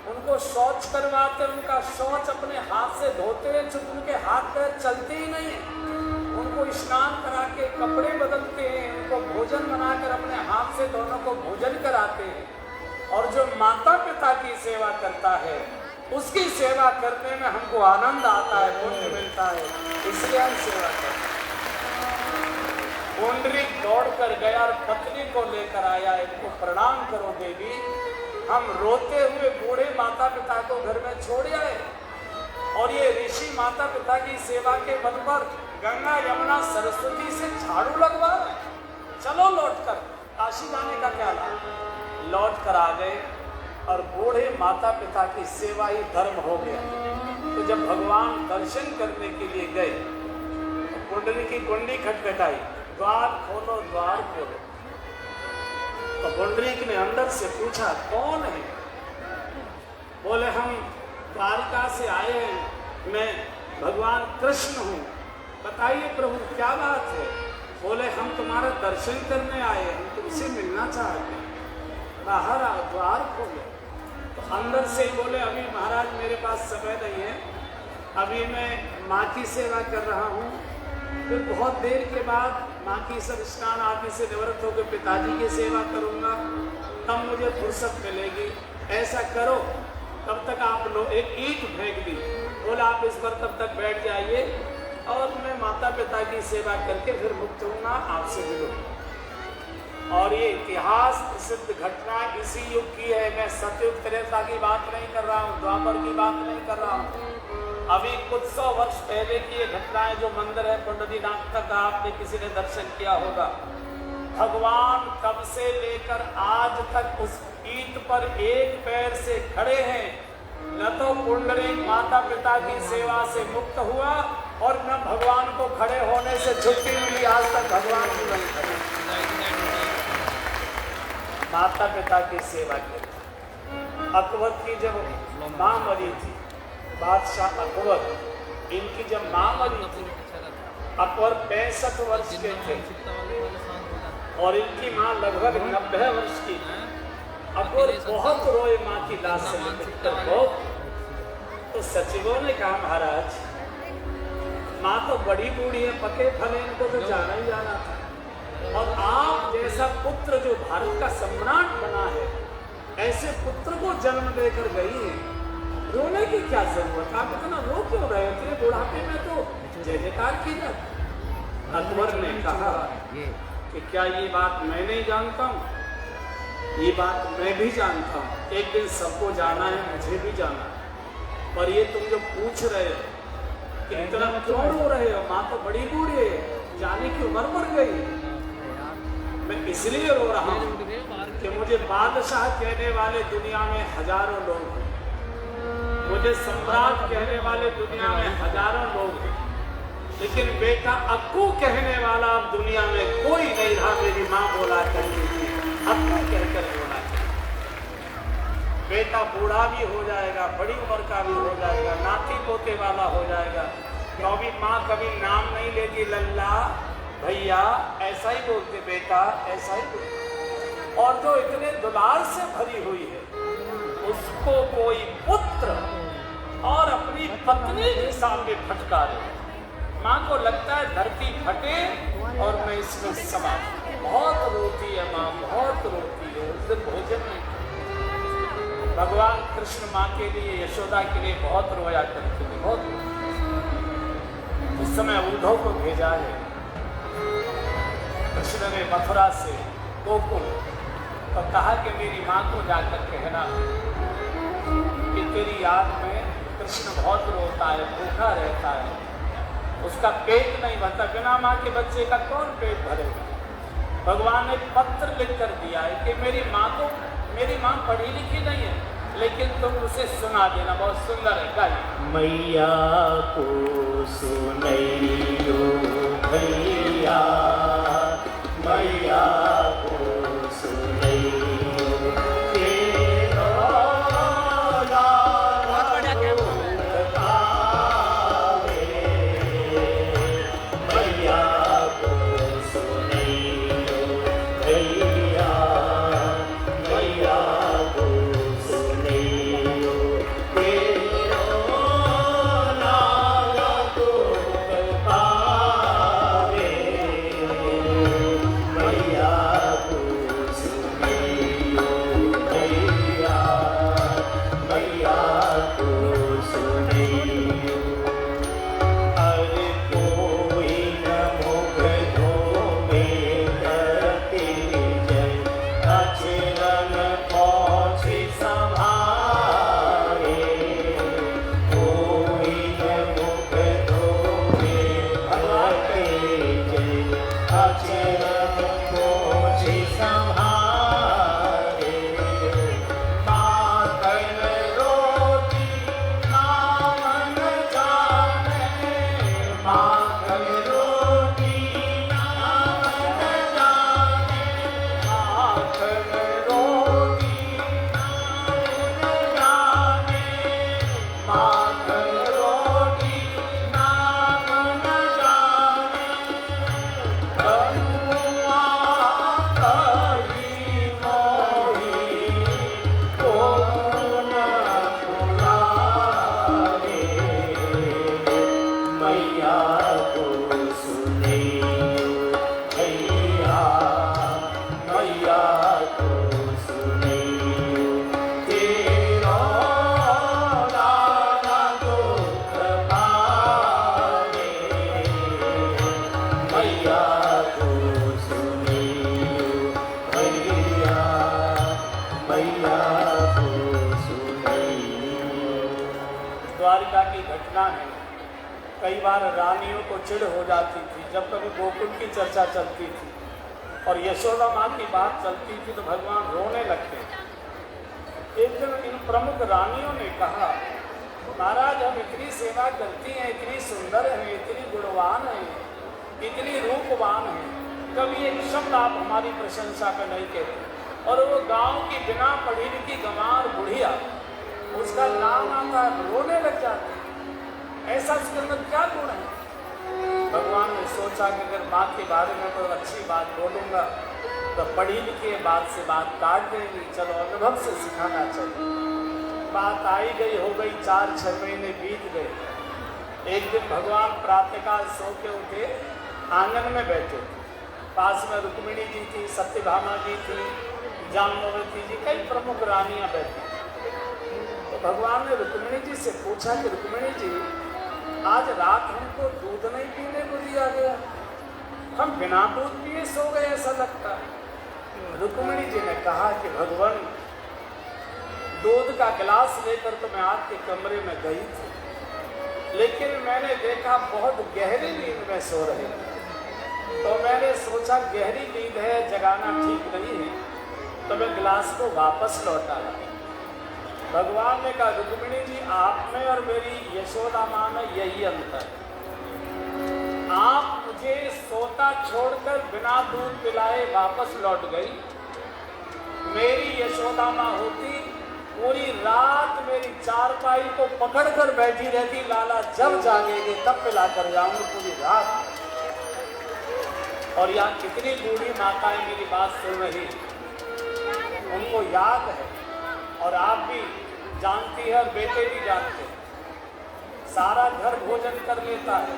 उनको शौच करवाते, उनका शौच अपने हाथ से धोते हैं, चूंकि उनके हाथ पैर चलते ही नहीं है, उनको स्नान करा के कपड़े बदलते हैं, उनको भोजन बनाकर अपने हाथ से दोनों को भोजन कराते हैं। और जो माता पिता की सेवा करता है उसकी सेवा करने में हमको आनंद आता है, पुण्य मिलता है, इसलिए हम सेवा करते हैं। पुंडरीक दौड़ कर गया और पत्नी को लेकर आया, इनको प्रणाम करो देवी, हम रोते हुए बूढ़े माता पिता को घर में छोड़ आए और ये ऋषि माता पिता की सेवा के बल पर गंगा यमुना सरस्वती से झाड़ू लगवा रहे, चलो लौट कर, काशी जाने का क्या लाभ। लौट कर आ गए और बूढ़े माता पिता की सेवा ही धर्म हो गया। तो जब भगवान दर्शन करने के लिए गए तो पुंडरीक की कुंडी खटखटाई, द्वार खोलो द्वार खोलो। तो पुंडरीक ने अंदर से पूछा कौन है? बोले हम द्वारिका से आए हैं, मैं भगवान कृष्ण हूँ, बताइए प्रभु क्या बात है? बोले हम तुम्हारा दर्शन करने आए हैं, हम तुमसे मिलना चाहते हैं, बाहर आओ, द्वार खोलो। तो अंदर से बोले अभी महाराज मेरे पास समय नहीं है, अभी मैं माँ की सेवा कर रहा हूँ, फिर बहुत देर के बाद माँ की सब स्नान आदि से निवृत्त होकर पिताजी की सेवा करूँगा, तब मुझे फुर्सत मिलेगी, ऐसा करो तब तक आप लोग एक ईंट फेंक दी। बोला आप इस पर तब तक बैठ जाइए और मैं माता पिता की सेवा करके फिर मुक्त होऊंगा, आपसे मिलूंगा। और ये इतिहास प्रसिद्ध घटना इसी युग की है, मैं सतयुग त्रेता की बात नहीं कर रहा हूँ, द्वापर की बात नहीं कर रहा हूँ। अभी कुछ 100 वर्ष पहले की ये घटनाएं, जो मंदिर है पुंडरीनाथ का आपने किसी ने दर्शन किया होगा। भगवान कब से लेकर आज तक उस ईंट पर एक पैर से खड़े हैं, न तो पुंडरीक माता पिता की सेवा से मुक्त हुआ और न भगवान को खड़े होने से छुट्टी मिली, आज तक भगवान की नहीं खड़े, माता पिता की सेवा की। अकबर की जब माँ मरी थी बादशाह अकबर, इनकी जब माँ मरी थी, अकबर 65 वर्ष के थे और इनकी माँ लगभग 90 वर्ष की। अकबर बहुत रोए माँ की लाश से लेकर बहुत। तो सचिवों ने कहा महाराज माँ तो बड़ी बूढ़ी है, पके फले इनको तो जाना ही जाना था, और आप जैसा पुत्र जो भारत का सम्राट बना है ऐसे पुत्र को जन्म देकर गई है, रोने की क्या जरूरत, आप इतना रो क्यों रहे हो, तेरे बुढ़ापे में तो जय जयकार की जाती। अकबर ने कहा कि क्या ये बात मैं नहीं जानता हूँ, ये बात मैं भी जानता हूँ, एक दिन सबको जाना है, मुझे भी जाना है, पर ये तुम जो पूछ रहे हो कि इतना क्यों रो रहे हो, माँ तो बड़ी बूढ़ी है, जाने की उम्र बढ़ गई, मैं इसलिए रो रहा हूँ कि मुझे बादशाह कहने वाले दुनिया में हजारों लोग हैं, मुझे सम्राट कहने वाले दुनिया में हजारों लोग हैं, लेकिन बेटा अक्कू कहने वाला अब दुनिया में कोई नहीं रहा। मेरी माँ बोला करती थी अक्कू कहकर बोला, बेटा बूढ़ा भी हो जाएगा, बड़ी उम्र का भी हो जाएगा, नाती पोते वाला हो जाएगा, तो अभी माँ कभी नाम नहीं लेगी, लल्ला भैया ऐसा ही बोलते, बेटा ऐसा ही बोलते। और जो इतने दुलार से भरी हुई है उसको कोई पुत्र और अपनी पत्नी के सामने फटकारे, माँ को लगता है धरती फटे और मैं इसमें समा। बहुत रोती है माँ, बहुत रोती है। उस दिन भोजन में भगवान कृष्ण माँ के लिए, यशोदा के लिए बहुत रोया करते थे, बहुत। उस समय उद्धव को भेजा है कृष्ण ने मथुरा से गोकुल, तो कहा कि मेरी माँ को जाकर कहना कि तेरी याद में कृष्ण बहुत रोता है, भूखा रहता है, उसका पेट नहीं भरता, बिना माँ के बच्चे का कौन पेट भरेगा। भगवान ने पत्र लिख कर दिया है कि मेरी माँ पढ़ी लिखी नहीं है, लेकिन तुम उसे सुना देना, बहुत सुंदर है गाली। मैया को सुनैयो भैया, मैया को सुनैयो द्वारिका की घटना है। कई बार रानियों को चिढ़ हो जाती थी जब कभी गोकुल की चर्चा चलती थी और यशोदा माँ की बात चलती थी तो भगवान रोने लगते। एक दिन इन प्रमुख रानियों ने कहा, महाराज हम इतनी सेवा करती हैं, इतनी सुंदर हैं, इतनी गुणवान हैं, इतनी रूपवान हैं, कभी एक शब्द आप हमारी प्रशंसा पे नहीं कहते। और वो गांव की बिना पढ़ी लिखी गंवार बुढ़िया, उसका नाम आता रोने लग जाती। ऐसा उसके अंदर क्या गुण है? भगवान ने सोचा कि अगर माँ के बारे में कोई अच्छी बात बोलूँगा तो पढ़ी लिखी बात से बात काट देंगी, चलो अनुभव से सिखाना चाहिए। बात आई गई हो गई, 4-6 महीने बीत गए। एक दिन भगवान प्रातःकाल सो के उठे, आंगन में बैठे, पास में रुक्मिणी जी थी, सत्यभामा जी थी, जाम्बवती जी, कई प्रमुख रानियां बैठी। तो भगवान ने रुक्मिणी जी से पूछा कि रुक्मिणी जी, आज रात हमको दूध नहीं पीने को दिया गया, हम बिना दूध पिए सो गए ऐसा लगता। रुक्मिणी जी ने कहा कि भगवान, दूध का गिलास लेकर तो मैं आपके कमरे में गई थी, लेकिन मैंने देखा बहुत गहरी नींद में सो रहे, तो मैंने सोचा गहरी नींद है, जगाना ठीक नहीं है, तो मैं गिलास को वापस लौटा ला। भगवान ने कहा रुक्मिणी जी, आप में और मेरी यशोदा माँ में यही अंतर है। आप मुझे सोता छोड़कर बिना दूध पिलाए वापस लौट गई, मेरी यशोदा माँ होती पूरी रात मेरी चारपाई को पकड़कर बैठी रहती, लाला जब जागेंगे तब पिला कर जाऊंगी पूरी रात। और यहाँ कितनी बूढ़ी माताएं मेरी बात सुन रही, उनको याद है, और आप भी जानती है और बेटे भी जानते हैं, सारा घर भोजन कर लेता है।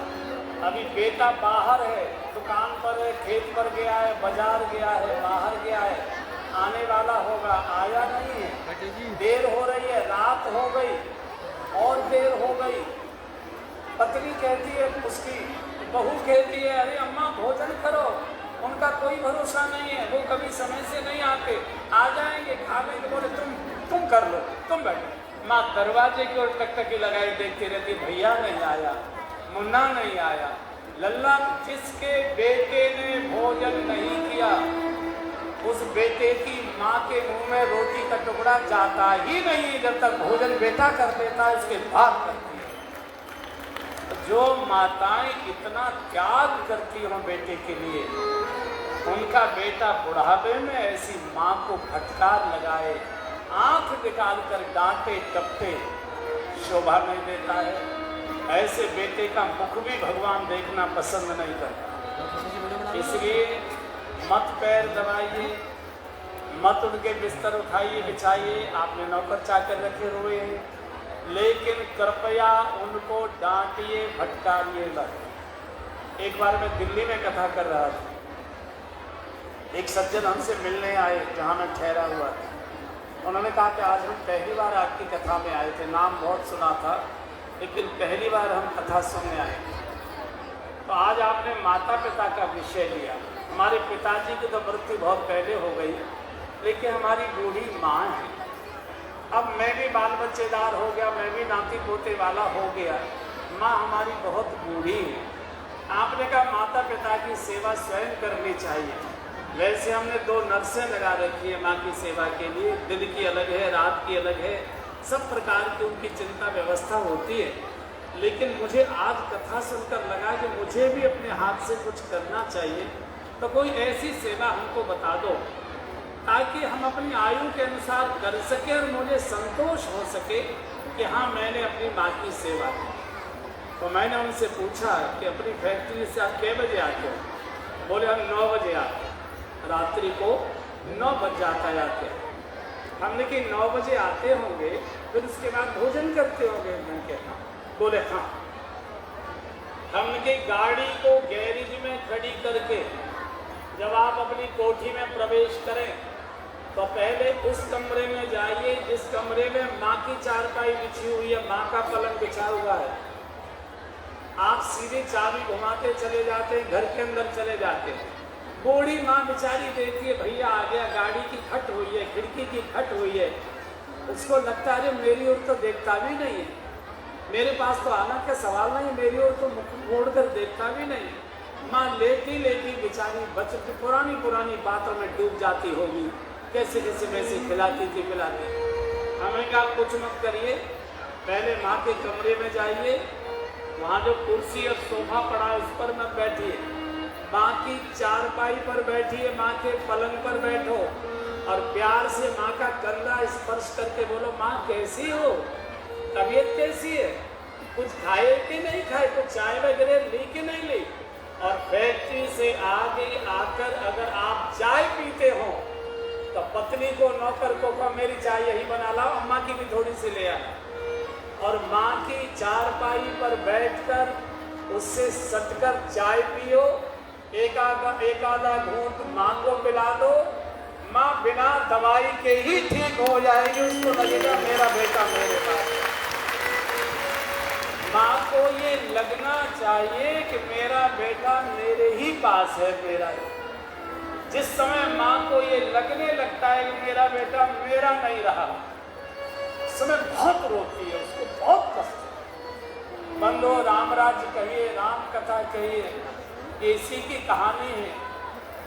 अभी बेटा बाहर है, दुकान पर है, खेत पर गया है, बाजार गया है, बाहर गया है, आने वाला होगा, आया नहीं है, देर हो रही है, रात हो गई और देर हो गई। पत्नी कहती है, उसकी बहू कहती है, अरे अम्मा भोजन करो, उनका कोई भरोसा नहीं है, वो कभी समय से नहीं आते, आ जाएंगे खा लेंगे। बोले तुम कर लो, तुम बैठो। माँ दरवाजे की ओर टकटकी लगाई देखती रहती, भैया नहीं आया, मुन्ना नहीं आया। लल्ला, जिसके बेटे ने भोजन नहीं किया उस बेटे की माँ के मुंह में रोटी का टुकड़ा जाता ही नहीं जब तक भोजन बेटा कर देता है, इसके बाद करती है। जो माताएं इतना त्याग करती हों बेटे के लिए, उनका बेटा बुढ़ापे में ऐसी माँ को फटकार लगाए, आंख निकाल कर डांटे टपटे, शोभा नहीं देता है। ऐसे बेटे का मुख भी भगवान देखना पसंद नहीं करता। इसलिए मत पैर दबाइए, मत उनके बिस्तर उठाइए बिछाइए, आपने नौकर चाकर रखे हुए हैं, लेकिन कृपया उनको डांटिए फटकारिए मत। एक बार मैं दिल्ली में कथा कर रहा था, एक सज्जन हमसे मिलने आए जहाँ मैं ठहरा हुआ था। उन्होंने कहा कि आज हम पहली बार आपकी कथा में आए थे, नाम बहुत सुना था लेकिन पहली बार हम कथा सुनने आए। तो आज आपने माता पिता का विषय लिया। हमारे पिताजी की तो मृत्यु बहुत पहले हो गई, लेकिन हमारी बूढ़ी माँ है। अब मैं भी बाल बच्चेदार हो गया, मैं भी नाती पोते वाला हो गया, माँ हमारी बहुत बूढ़ी है। आपने कहा माता पिता की सेवा स्वयं करनी चाहिए। वैसे हमने 2 नर्सें लगा रखी है माँ की सेवा के लिए, दिन की अलग है, रात की अलग है, सब प्रकार की उनकी चिंता व्यवस्था होती है। लेकिन मुझे आज कथा सुनकर लगा कि मुझे भी अपने हाथ से कुछ करना चाहिए, तो कोई ऐसी सेवा हमको बता दो ताकि हम अपनी आयु के अनुसार कर सके और मुझे संतोष हो सके कि हाँ मैंने अपनी माँ की सेवा की। तो मैंने उनसे पूछा कि अपनी फैक्ट्री से आप कै बजे आते हो? बोले हम 9 बजे आते हैं, रात्रि को 9 बज जाता है आते। हमने कि 9 बजे आते होंगे फिर उसके बाद भोजन करते होंगे? मैं कहता बोले हाँ। हमने गाड़ी को गैरेज में खड़ी करके जब आप अपनी कोठी में प्रवेश करें तो पहले उस कमरे में जाइए जिस कमरे में माँ की चारपाई बिछी हुई है, माँ का पलंग बिछा हुआ है। आप सीधे चाबी घुमाते चले जाते हैं, घर के अंदर चले जाते हैं। बूढ़ी माँ बेचारी देखती है भैया आ गया, गाड़ी की खट हुई है, खिड़की की खट हुई है। उसको लगता है अरे मेरी ओर तो देखता भी नहीं है, मेरे पास तो आना का सवाल नहीं, मेरी ओर तो मुख मोड़ कर देखता भी नहीं। माँ लेटी लेटी बेचारी बच्चे पुरानी बातों में डूब जाती होगी, कैसे कैसे वैसे खिलाती थी पिलाती। हमने कहा कुछ मत करिए, पहले माँ के कमरे में जाइए, वहाँ जो कुर्सी और सोफा पड़ा है उस पर मत बैठिए, माँ की चारपाई पर बैठिए, माँ के पलंग पर बैठो और प्यार से माँ का कंधा स्पर्श करके बोलो माँ कैसी हो, तबीयत कैसी है? कुछ खाए कि नहीं खाए, कुछ चाय वगैरह ली कि नहीं ली। और फैक्ट्री से आगे आकर अगर आप चाय पीते हो तो पत्नी को, नौकर को कहो मेरी चाय यही बना लाओ, अम्मा की भी थोड़ी सी ले आना। और माँ की चारपाई पर बैठकर उससे सटकर चाय पियो, एक आधा घूंट माँ को पिला दो। माँ बिना दवाई के ही ठीक हो जाएगी, उसको लगेगा मेरा बेटा मेरे पास। माँ को ये लगना चाहिए कि मेरा बेटा मेरे ही पास है, मेरा। जिस समय माँ को ये लगने लगता है कि मेरा बेटा मेरा नहीं रहा, उस समय बहुत रोती है, उसको बहुत कष्ट है। बंदो राम राज्य कहिए, राम कथा कहिए, इसी की कहानी है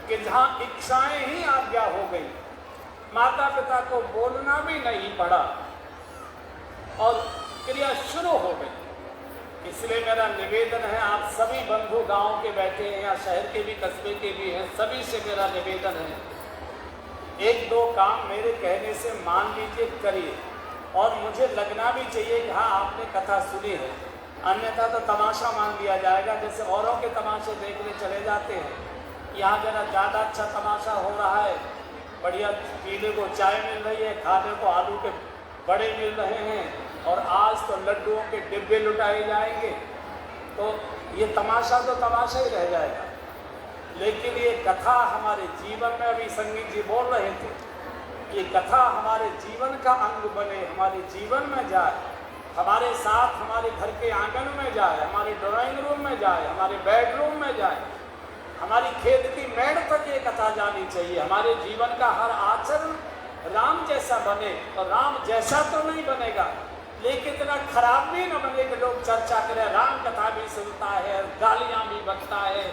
कि जहाँ इच्छाएं ही आज्ञा हो गई, माता पिता को बोलना भी नहीं पड़ा और क्रिया शुरू हो गई। इसलिए मेरा निवेदन है, आप सभी बंधु गांव के बैठे हैं या शहर के भी, कस्बे के भी हैं, सभी से मेरा निवेदन है, एक दो काम मेरे कहने से मान लीजिए, करिए। और मुझे लगना भी चाहिए कि हाँ आपने कथा सुनी है, अन्यथा तो तमाशा मान लिया जाएगा। जैसे औरों के तमाशे देखने चले जाते हैं, यहाँ जरा ज़्यादा अच्छा तमाशा हो रहा है, बढ़िया पीने को चाय मिल रही है, खाने को आलू के बड़े मिल रहे हैं, और आज तो लड्डुओं के डिब्बे लुटाए जाएंगे, तो ये तमाशा तो तमाशा ही रह जाएगा। लेकिन ये कथा हमारे जीवन में, अभी संगीत जी बोल रहे थे, ये कथा हमारे जीवन का अंग बने, हमारे जीवन में जाए, हमारे साथ हमारे घर के आंगन में जाए, हमारे ड्राइंग रूम में जाए, हमारे बेडरूम में जाए, हमारी खेत की मेड़ तक ये कथा जानी चाहिए। हमारे जीवन का हर आचरण राम जैसा बने, और राम जैसा तो नहीं बनेगा, लेकिन इतना खराब भी न बने कि लोग चर्चा करें, राम कथा भी सुनता है, गालियाँ भी बकता है,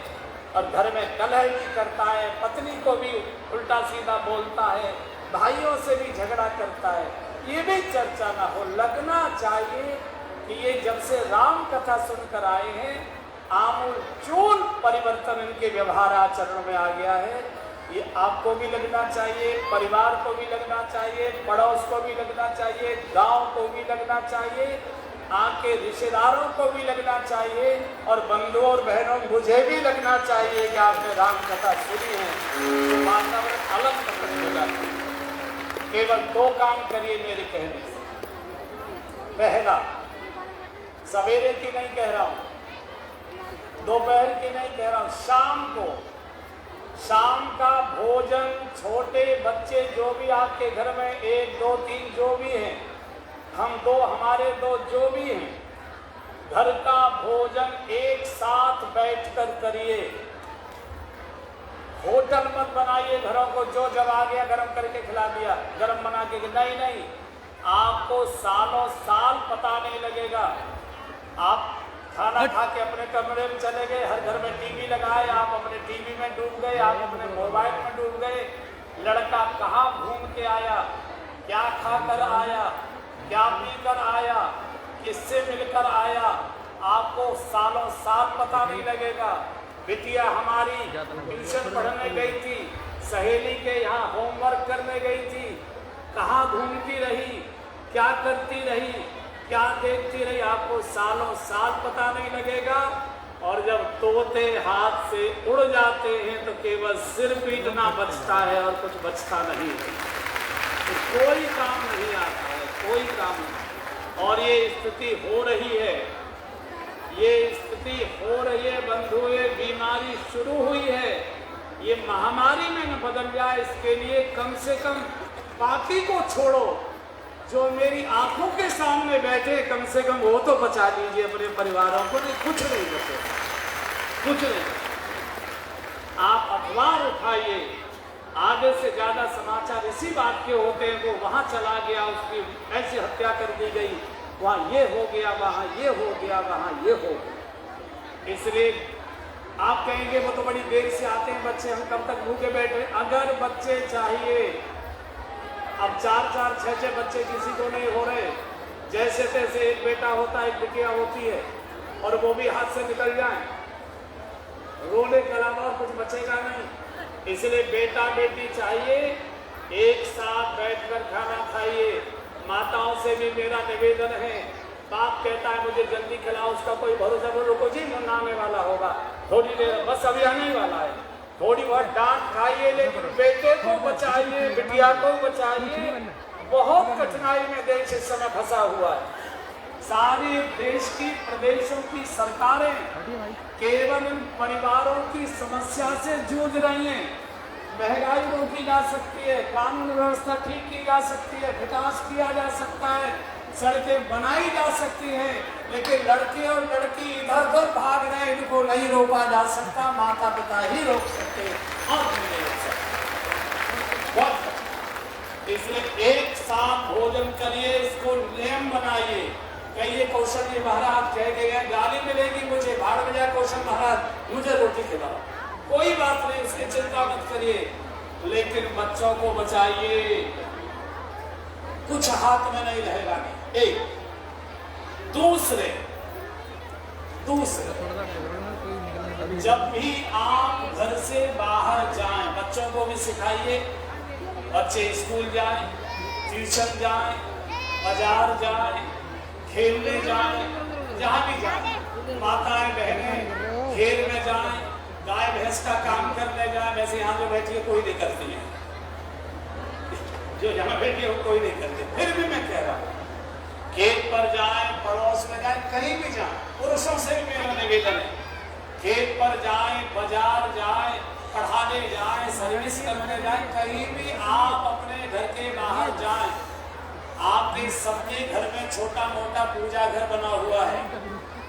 और घर में कलह भी करता है, पत्नी को भी उल्टा सीधा बोलता है, भाइयों से भी झगड़ा करता है, ये भी चर्चा ना हो। लगना चाहिए कि ये जब से राम कथा सुनकर आए हैं, आमूल चूल परिवर्तन इनके व्यवहार आचरण में आ गया है। ये आपको भी लगना चाहिए, परिवार को भी लगना चाहिए, पड़ोस को भी लगना चाहिए, गांव को भी लगना चाहिए, आपके रिश्तेदारों को भी लगना चाहिए, और बंधुओं और बहनों मुझे भी लगना चाहिए कि आपने राम कथा सुनी है, तो वातावरण अलग प्रकट हो जाता है। केवल दो काम करिए मेरे कहने से। पहला, सवेरे की नहीं कह रहा हूं, दोपहर की नहीं कह रहा हूं, शाम को, शाम का भोजन, छोटे बच्चे जो भी आपके घर में, 1 2 3 जो भी हैं, हम दो, हमारे दो जो भी हैं, घर का भोजन एक साथ बैठकर करिए। होटल मत बनाइए घरों को, जो जब आ गया गरम करके खिला दिया, गरम बना के, नहीं नहीं, आपको सालों साल पता नहीं लगेगा। आप खाना खा के अपने कमरे में चले गए, हर घर में टीवी लगाए, आप अपने टीवी में डूब गए, आप अपने मोबाइल में डूब गए। लड़का कहाँ घूम के आया, क्या खाकर आया, क्या पीकर आया, किससे मिलकर आया, आपको सालों साल पता नहीं लगेगा। बिटिया हमारी ट्यूशन पढ़ने गई थी, सहेली के यहाँ होमवर्क करने गई थी, कहाँ घूमती रही, क्या करती रही, क्या देखती रही, आपको सालों साल पता नहीं लगेगा। और जब तोते हाथ से उड़ जाते हैं तो केवल सिर पीटना बचता है और कुछ बचता नहीं है, तो कोई काम नहीं आता है, कोई काम नहीं। और ये स्थिति हो रही है, ये स्थिति हो रही है बंधु, ये बीमारी शुरू हुई है, ये महामारी में न बदल जाए, इसके लिए कम से कम बाकी को छोड़ो, जो मेरी आंखों के सामने बैठे, कम से कम वो तो बचा लीजिए अपने परिवारों को, नहीं कुछ नहीं बचे, कुछ नहीं। आप अखबार उठाइए, आधे से ज्यादा समाचार इसी बात के होते हैं, वो वहां चला गया, उसकी ऐसी हत्या कर दी गई, वहाँ ये हो गया, वहाँ ये हो गया, वहाँ ये हो गया। इसलिए आप कहेंगे वो तो बड़ी देर से आते हैं बच्चे, हम कब तक भूखे बैठे। अगर बच्चे चाहिए, अब 4-4 6-6 बच्चे किसी को नहीं हो रहे, जैसे तैसे एक बेटा होता है, एक बिटिया होती है, और वो भी हाथ से निकल जाए, रोने के अलावा और कुछ बचेगा नहीं। इसलिए बेटा बेटी चाहिए, एक साथ बैठकर खाना खाइए। माताओं से भी मेरा निवेदन है, बाप कहता है मुझे जल्दी खिलाओ, उसका कोई भरोसा नहीं, रुको जी मुन्ना आने वाला होगा, थोड़ी देर बस अभी आने वाला है। थोड़ी बहुत डांट खाइए, लेकिन बेटे को बचाइए, बिटिया को बचाइए। बहुत कठिनाई में देश इस समय फंसा हुआ है। सारे देश की प्रदेशों की सरकारें केवल इन परिवारों की समस्या से जूझ रही हैं। महंगाई रोकी जा सकती है, कानून व्यवस्था ठीक की जा सकती है, विकास किया जा सकता है, सड़कें बनाई जा सकती हैं, लेकिन लड़के और लड़की इधर उधर भाग रहे, इनको नहीं रोका जा सकता। माता पिता ही रोक सकते हैं और नहीं रोक सकते। बहुत इसलिए एक साथ भोजन करिए, इसको नियम बनाइए। कहिए कौशल जी महाराज कह गए, गाली मिलेगी मुझे, भाड़ में जाए कौशल महाराज मुझे रोटी खिलाओ, कोई बात नहीं, उसकी चिंता मत करिए, लेकिन बच्चों को बचाइए। कुछ हाथ में नहीं रहेगा। एक दूसरे जब भी आप घर से बाहर जाएं, बच्चों को भी सिखाइए। बच्चे स्कूल जाएं, ट्यूशन जाएं, बाजार जाएं, खेलने जाएं, जहां भी जाएं, माताएं बहनें खेल में जाएं, गाय भैंस का काम करने जाए। वैसे यहाँ जो बैठी है कोई नहीं करती है, जो यहाँ बैठी है वो कोई नहीं करती, फिर भी मैं कह रहा हूँ खेत पर जाए, पड़ोस में जाए, कहीं भी जाए, पुरुषों से भी मेरा निवेदन है, खेत पर जाए, बाजार जाए, पढ़ाने जाए, सर्विस करने जाए, कहीं भी आप अपने घर के बाहर जाए, आपके सबके घर में छोटा मोटा पूजा घर बना हुआ है,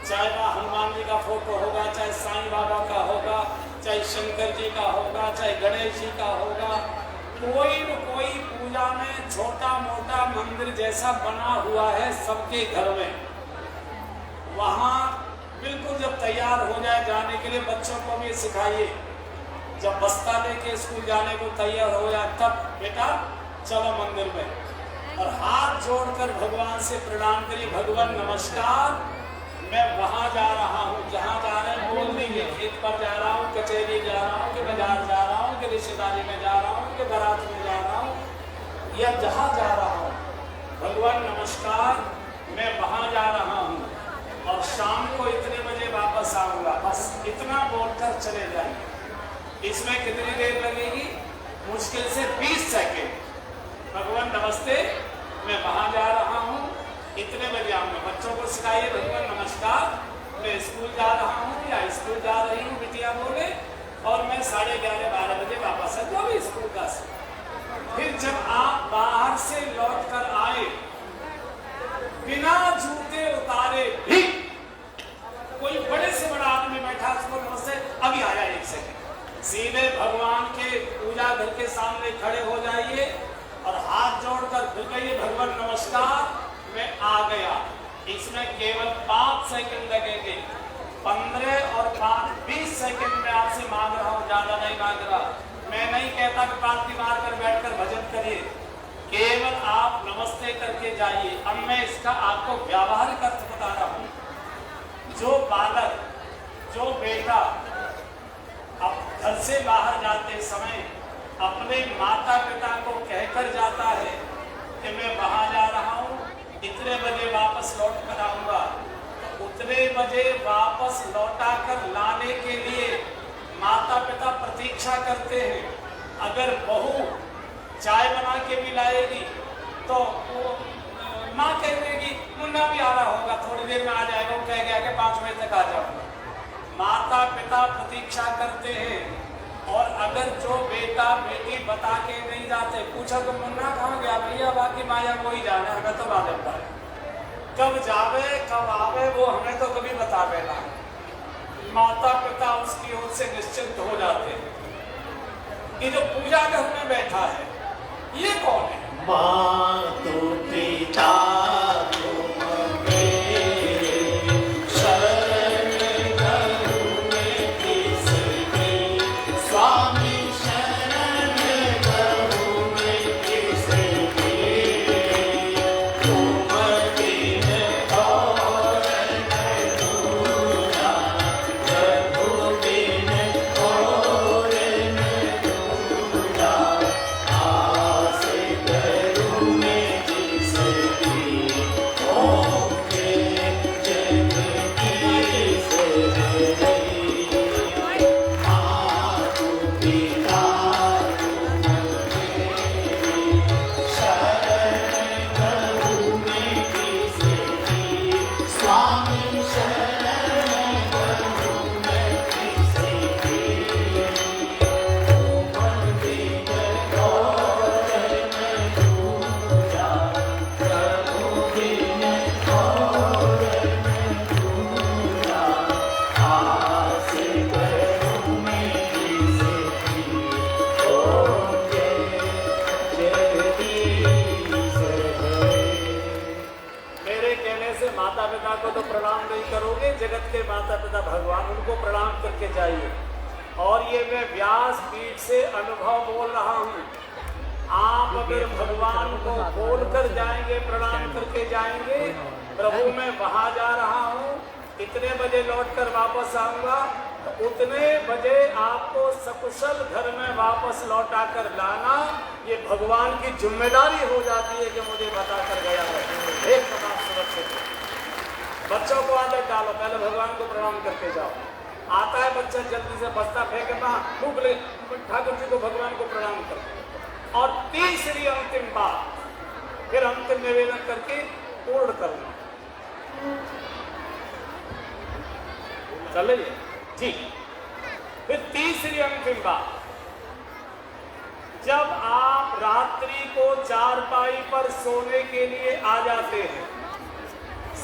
चाहे वह हनुमान जी का फोटो होगा, चाहे साईं बाबा का होगा, चाहे शंकर जी का होगा, चाहे गणेश जी का होगा, कोई न कोई पूजा में छोटा मोटा मंदिर जैसा बना हुआ है सबके घर में। वहाँ बिल्कुल जब तैयार हो जाए जाने के लिए, बच्चों को भी सिखाइए, जब बस्ता लेके स्कूल जाने को तैयार हो जाए तब बेटा चलो मंदिर में, और हाथ जोड़कर भगवान से प्रणाम करिए, भगवान नमस्कार, मैं वहाँ जा रहा हूँ, जहाँ जा रहे हैं बोल दीजिए, खेत पर जा रहा हूँ, कचहरी जा रहा हूँ, कि बाजार जा रहा हूँ, कि रिश्तेदारी में जा रहा हूँ, कि बारात में जा रहा हूँ, या जहाँ जा रहा हूँ, भगवान नमस्कार, मैं वहाँ जा रहा हूँ और शाम को इतने बजे वापस आऊँगा, बस इतना बोलकर चले जाएंगे। इसमें कितनी देर लगेगी? मुश्किल से 20 सेकेंड। भगवान नमस्ते, मैं वहाँ जा रहा हूँ, इतने बजे आऊँगा। बच्चों को सिखाइए, भगवान नमस्कार, मैं स्कूल जा रहा हूँ या स्कूल जा रही हूँ, बिटिया बोले, और मैं 11:30-12 बजे वापस आ जाऊँ स्कूल का। फिर जब आप बाहर से लौट कर आए, बिना जूते उतारे भी, कोई बड़े से बड़ा आदमी बैठा, उसको नमस्ते, अभी आया 1 सेकंड, सीधे भगवान के पूजा घर के सामने खड़े हो जाइए और हाथ जोड़कर फिर कहिए, भगवान नमस्कार, मैं आ गया। इसमें केवल 5 सेकंड लगेंगे। 15 और 5 20 सेकंड में आपसे मांग रहा हूँ, ज्यादा नहीं मांग रहा। मैं नहीं कहता कि पालती मार कर बैठकर भजन करिए, केवल आप नमस्ते करके जाइए। अब मैं इसका आपको व्यावहारिक अर्थ बता रहा हूँ। जो बालक, जो बेटा अब घर से बाहर जाते समय अपने माता पिता को कहकर जाता है कि मैं वहां जा रहा हूँ, इतने बजे वापस लौट कर आऊंगा, तो उतने बजे वापस लौटा कर लाने के लिए माता पिता प्रतीक्षा करते हैं। अगर बहू चाय बना के भी लाएगी तो माँ कह देगी मुन्ना भी आ रहा होगा, थोड़ी देर में आ जाएगा, वो कह गया कि 5 बजे तक आ जाऊंगा। माता पिता प्रतीक्षा करते हैं। और अगर जो बेटा बेटी बता के नहीं जाते, पूछा तो मुन्ना कहाँ गया? भैया बाकी माया को ही जाना, हमें तो मालूम है कब जावे कब आवे, वो हमें तो कभी बता देना। माता पिता उसकी ओर से निश्चिंत हो जाते हैं। ये जो पूजा घर में बैठा है, ये कौन है? मातु पिता से उनको प्रणाम करके जाइए। और ये मैं व्यास पीठ से अनुभव बोल रहा हूँ। आप अगर भगवान को बोल कर जाएंगे, प्रणाम करके जाएंगे, प्रभु मैं वहाँ जा रहा हूँ, इतने बजे लौट कर वापस आऊँगा, उतने बजे आपको सकुशल घर में वापस लौटा कर लाना, ये भगवान की जिम्मेदारी हो जाती है कि मुझे बता कर गया है। एक बात सुरक्षित। बच्चों को आदत डालो, पहले भगवान को प्रणाम करके जाओ। आता है बच्चा जल्दी से बस्ता फेंकना, भूख ले, ठाकुर जी को भगवान को प्रणाम करो। और तीसरी अंतिम बात, फिर अंतिम निवेदन करके पूर्ण करना। चलिए जी। फिर तीसरी अंतिम बात, जब आप रात्रि को चारपाई पर सोने के लिए आ जाते हैं,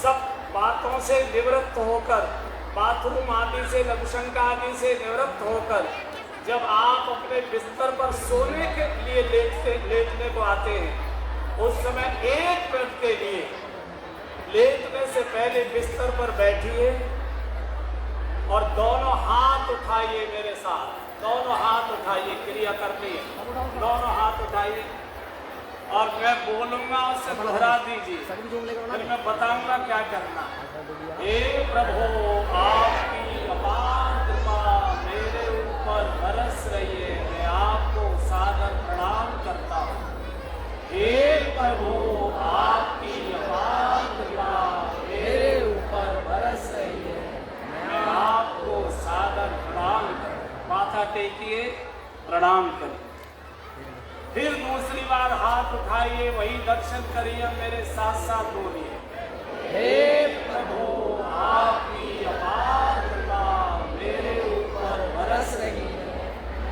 सब बातों से निवृत्त होकर, बाथरूम आदि से, लघुशंका आदि से निवृत्त होकर, जब आप अपने बिस्तर पर सोने के लिए लेटने को आते हैं, उस समय 1 मिनट के लिए लेटने से पहले बिस्तर पर बैठिए और दोनों हाथ उठाइए मेरे साथ। दोनों हाथ उठाइए, क्रिया करनी है। दोनों हाथ उठाइए और मैं बोलूंगा, उससे दोहरा दीजिए, फिर मैं बताऊंगा क्या करना। हे प्रभु, आपकी अपार कृपा मेरे ऊपर बरस रही है, मैं आपको सादर प्रणाम करता हूँ। हे प्रभु, आपकी अपार कृपा मेरे ऊपर बरस रही है, मैं आपको सादर प्रणाम करता हूँ। माथा टेकिए, प्रणाम करिए। फिर दूसरी बार हाथ उठाइए, वही दर्शन करिए, मेरे साथ साथ बोलिए, हे प्रभु, आपकी अपार कृपा मेरे ऊपर बरस रही है,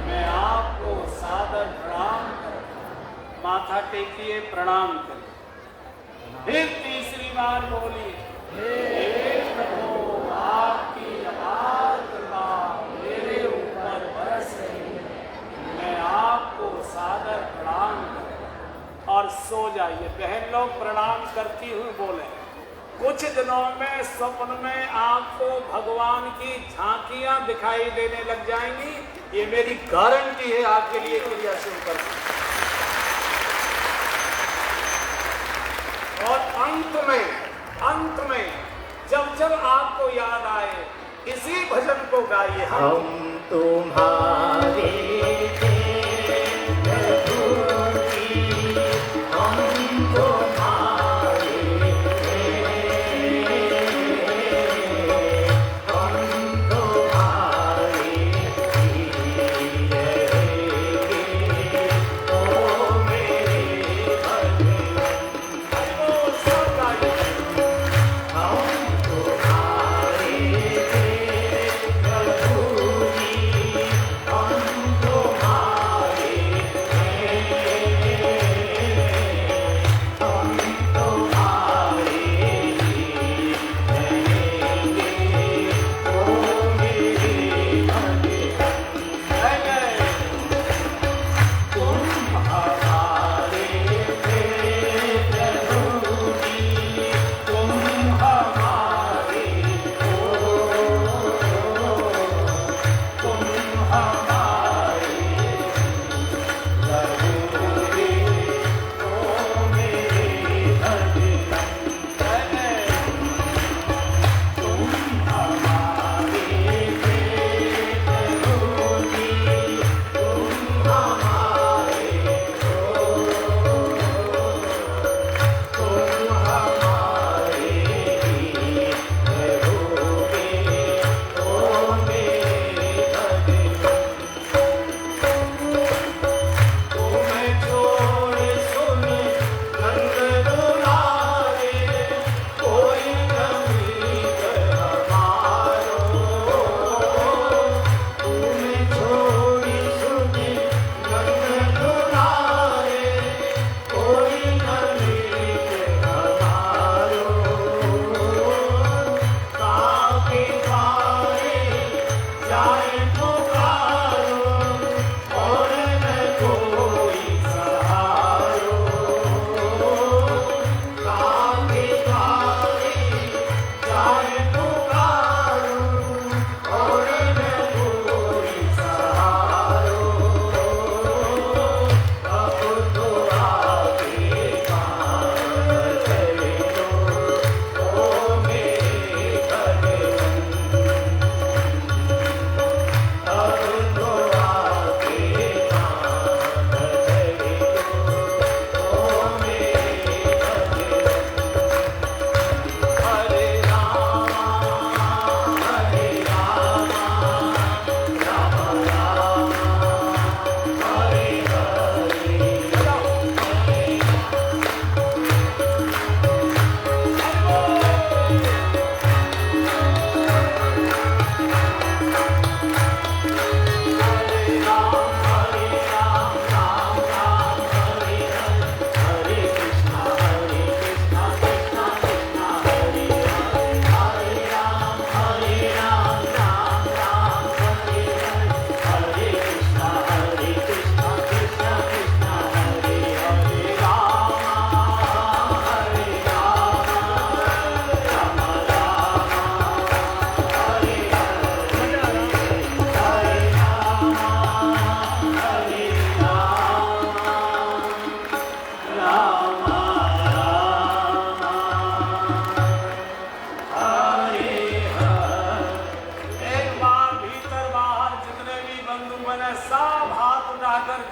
मैं आपको सादर प्रणाम करता हूं। माथा टेकिए, प्रणाम करिए। फिर तीसरी बार बोलिए, हे प्रभु, आपकी अपार कृपा मेरे ऊपर बरस रही है, मैं आपको सादर प्रणाम करता हूं। और सो जाइए। बहन लोग प्रणाम करती हुई बोले, कुछ दिनों में स्वप्न में आपको भगवान की झांकियां दिखाई देने लग जाएंगी, ये मेरी गारंटी है। आपके लिए क्रिया शुरू कर। और अंत में जब जब आपको याद आए, इसी भजन को गाइए, हम तुम्हारे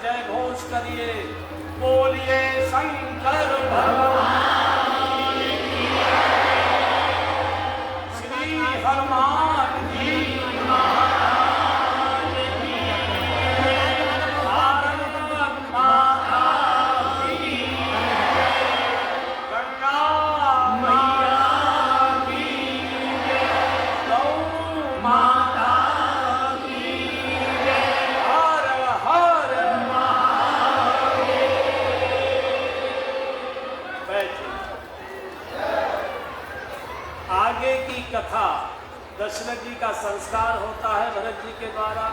जय घोष करिए, बोलिए शंकर भगवान की श्री हनुमान जी महाराज की, भारत माता की, गंगा मैया की, गौ माता की, हर हर आगे की कथा दशरथ जी का संस्कार होता है भरत जी के द्वारा,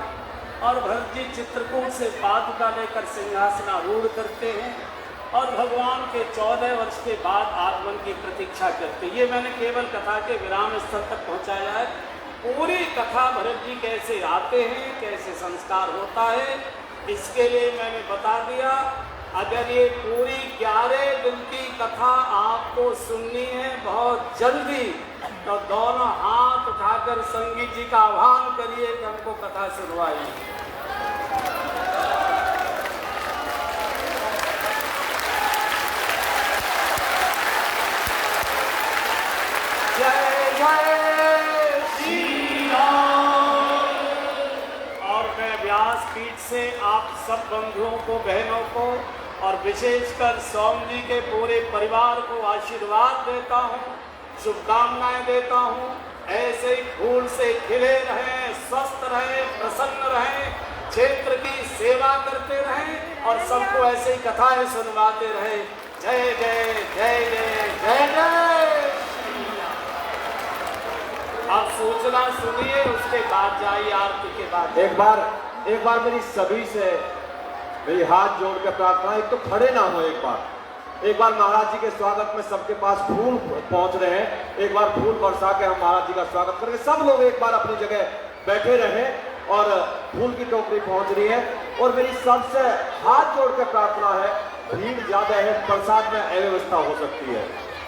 और भरत जी चित्रकूट से पादुका लेकर सिंहासनारूढ़ करते हैं और भगवान के 14 वर्ष के बाद आगमन की प्रतीक्षा करते हैं। ये मैंने केवल कथा के विराम स्थल तक पहुंचाया है। पूरी कथा भरत जी कैसे आते हैं, कैसे संस्कार होता है, इसके लिए मैंने बता दिया। अगर ये पूरी 11 दिन की कथा आपको सुननी है बहुत जल्दी, तो दोनों हाथ उठाकर संगीत जी का आह्वान करिए कि हमको कथा सुनवाइए। जय जय श्री राम। और मैं व्यासपीठ से आप सब बंधुओं को, बहनों को और विशेषकर सोम जी के पूरे परिवार को आशीर्वाद देता हूँ, शुभकामनाएं देता हूँ। ऐसे ही फूल से खिले रहें, स्वस्थ रहें, प्रसन्न रहें, क्षेत्र की सेवा करते रहें और सबको ऐसे ही कथाएं सुनवाते रहें। जय जय जय जय जय जय। आप सूचना सुनिए, उसके बाद जाइए आरती के बाद। एक बार मेरी सभी से मेरी हाथ जोड़ के प्रार्थना, एक तो खड़े ना हो, एक बार महाराज जी के स्वागत में सबके पास फूल पहुंच रहे हैं, एक बार फूल बरसा के हम महाराज जी का स्वागत करेंगे। सब लोग एक बार अपनी जगह बैठे रहें और फूल की टोकरी पहुंच रही है। और मेरी सबसे हाथ जोड़ के प्रार्थना है, भीड़ ज्यादा है, प्रसाद में अव्यवस्था हो सकती है।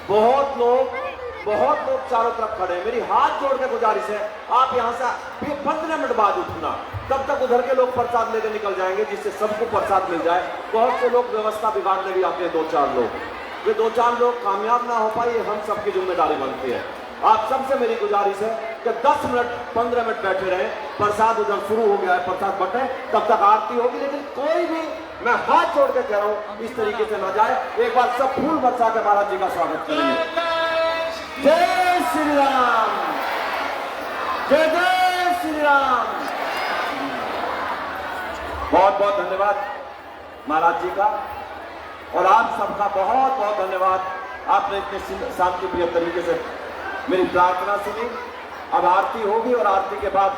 बहुत लोग चारों तरफ खड़े हैं। मेरी हाथ जोड़ के गुजारिश है, आप यहाँ से 15 मिनट बाद उठना, तब तक उधर के लोग प्रसाद लेकर निकल जाएंगे, जिससे सबको प्रसाद मिल जाए। बहुत से लोग व्यवस्था बिगाड़ने भी आते हैं, 2-4 लोग। वे 2-4 लोग कामयाब ना हो पाए, हम सबकी जिम्मेदारी बनती है। आप सबसे मेरी गुजारिश है कि 10 मिनट 15 मिनट बैठे रहे, प्रसाद उधर शुरू हो गया है, प्रसाद बटे, तब तक आरती होगी। लेकिन कोई भी, मैं हाथ जोड़ के कह रहा हूँ, इस तरीके से ना जाए। एक बार सब फूल बरसा के महाराज जी का स्वागत करेंगे। जय श्री राम, जय जय श्री राम। बहुत बहुत धन्यवाद महाराज जी का, और आप सबका बहुत बहुत धन्यवाद। आपने इतने शांति प्रिय तरीके से मेरी प्रार्थना सुनी। अब आरती होगी और आरती के बाद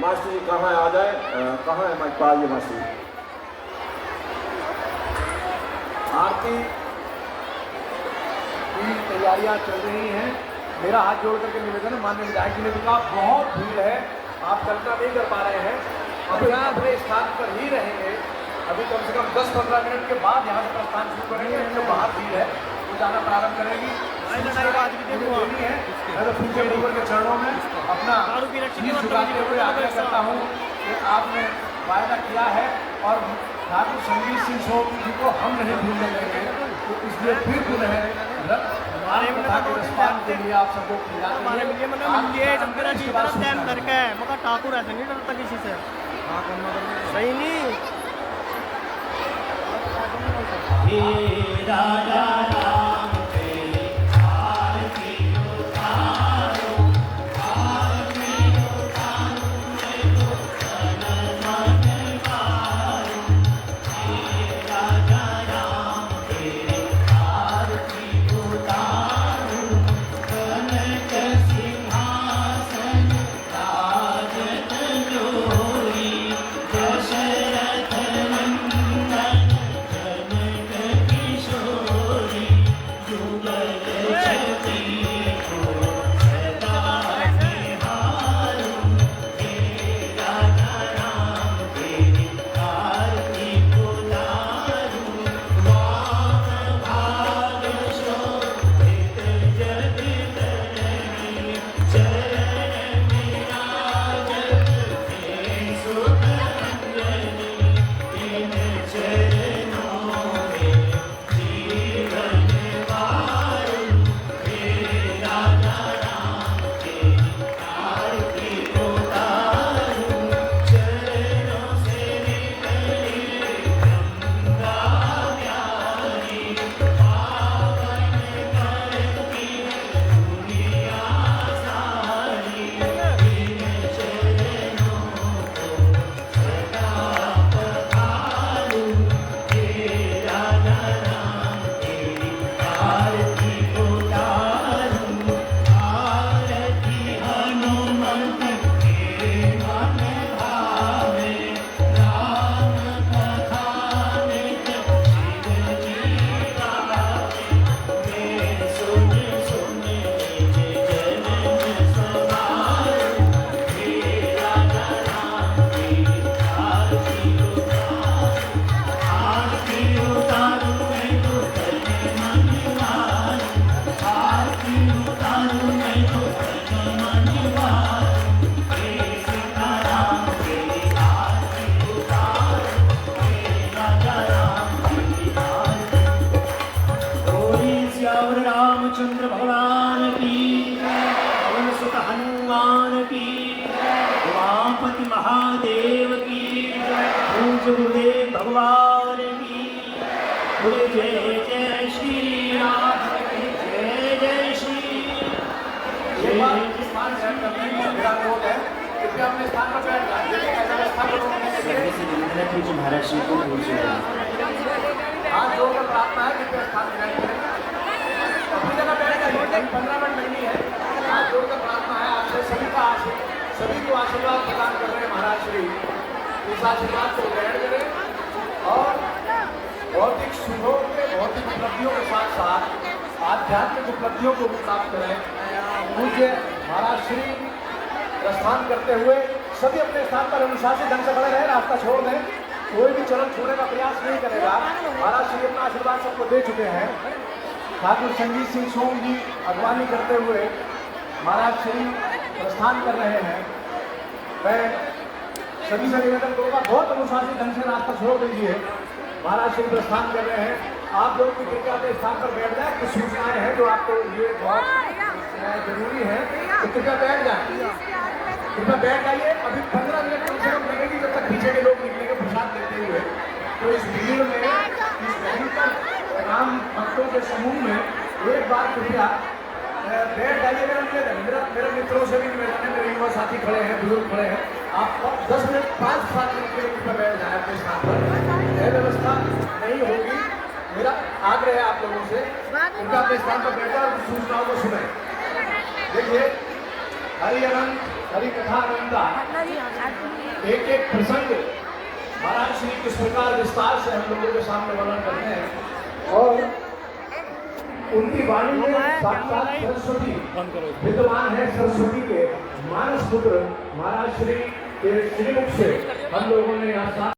मास्टर जी कहाँ आ जाए, कहाँ है महिपाल जी मास्टर जी? आरती की तैयारियां चल रही हैं। मेरा हाथ जोड़ करके निवेदन है, माननीय विधायक जी ने भी कहा बहुत भीड़ है, आप कल्पना नहीं कर पा रहे हैं। अभी यहाँ अपने स्थान पर ही रहेंगे। अभी कम से कम 10-15 मिनट के बाद यहाँ से प्रस्थान शुरू करेंगे। जो बाहर भीड़ है वो जाना प्रारंभ करेगी। मैं तो पूज्य गुरुवर के चरणों में अपना शीश झुकाते हुए आग्रह करता हूँ कि आपने वायदा किया है और ठाकुर संगीत सिंह सोम जी को हम नहीं भूलने देंगे, तो इसलिए फिर पुनः कथा के रसपान के लिए आप सबको ठाकुर ऐसे नहीं डरता किसी से, सही नहीं। दशरथ नंदन जनक किशोरी बोले जय जय श्री राम जय जय श्री एक बार स्थान ग्रहण करने में मेरा अनुरोध है कृपया अपने स्थान पर बैठ जाएं। देखिए ऐसा व्यवस्था करो सर्वे से निवेदन है कि महाराज श्री को भूल जाए हाथ जोड़कर प्रार्थना है कृपया स्थान ग्रहण करें। अपनी जगह बैठ जाइए, करीब 15 मिनट लगनी है। हाथ जोड़कर प्रार्थना है आपसे सभी का सभी को आशीर्वाद प्रदान कर रहे हैं महाराज श्री। इस आशीर्वाद को ग्रहण करें और भौतिक सुखों के भौतिक उपलब्धियों के साथ साथ आध्यात्मिक उपलब्धियों को भी प्राप्त करें। पूज्य महाराज श्री प्रस्थान करते हुए सभी अपने स्थान पर अनुशासित ढंग से खड़े रहे, रास्ता छोड़ दें, कोई भी चरण छोड़ने का प्रयास नहीं करेगा। महाराज श्री अपना आशीर्वाद सबको दे चुके हैं। ठाकुर संगीत सिंह सोम जी अगवानी करते हुए महाराज श्री प्रस्थान कर रहे हैं। मैं सभी से निवेदन करूँगा बहुत अनुशासित ढंग से रास्ता छोड़ दीजिए। महाराज श्री प्रस्थान कर रहे हैं। आप लोग भी कृपया अपने स्थान पर बैठ जाए। कुछ सूचनाएं हैं जो आपको ये बहुत जरूरी है, तो कृपया बैठ जाए, कृपया बैठ जाइए। अभी 15 मिनट कम से कम लगेगी जब तक पीछे के लोग निकलेंगे प्रसाद देते हुए। तो इस भीड़ में इस भयंकर राम भक्तों के समूह में एक बार कृपया बैठ जाइए। मेरे मित्रों से भी निवेदन है, मेरे युवा साथी खड़े हैं, बुजुर्ग खड़े हैं, आप 10 मिनट 5-7 मिनट के लिए कृपया बैठ जाए अपने स्थान पर। यह व्यवस्था नहीं होगी, मेरा आग्रह है आप लोगों से कृपया अपने स्थान पर बैठा और सूचनाओं को सुने। देखिए हरि अनंत हरि कथा अनंता एक एक प्रसंग महाराज श्री किस प्रकार विस्तार से हम लोगों के सामने वर्णन करते हैं और उनकी वाणी में साक्षात सरस्वती विद्यमान है। सरस्वती के मानस पुत्र महाराज श्री के श्रीमुख से हम लोगों ने यहाँ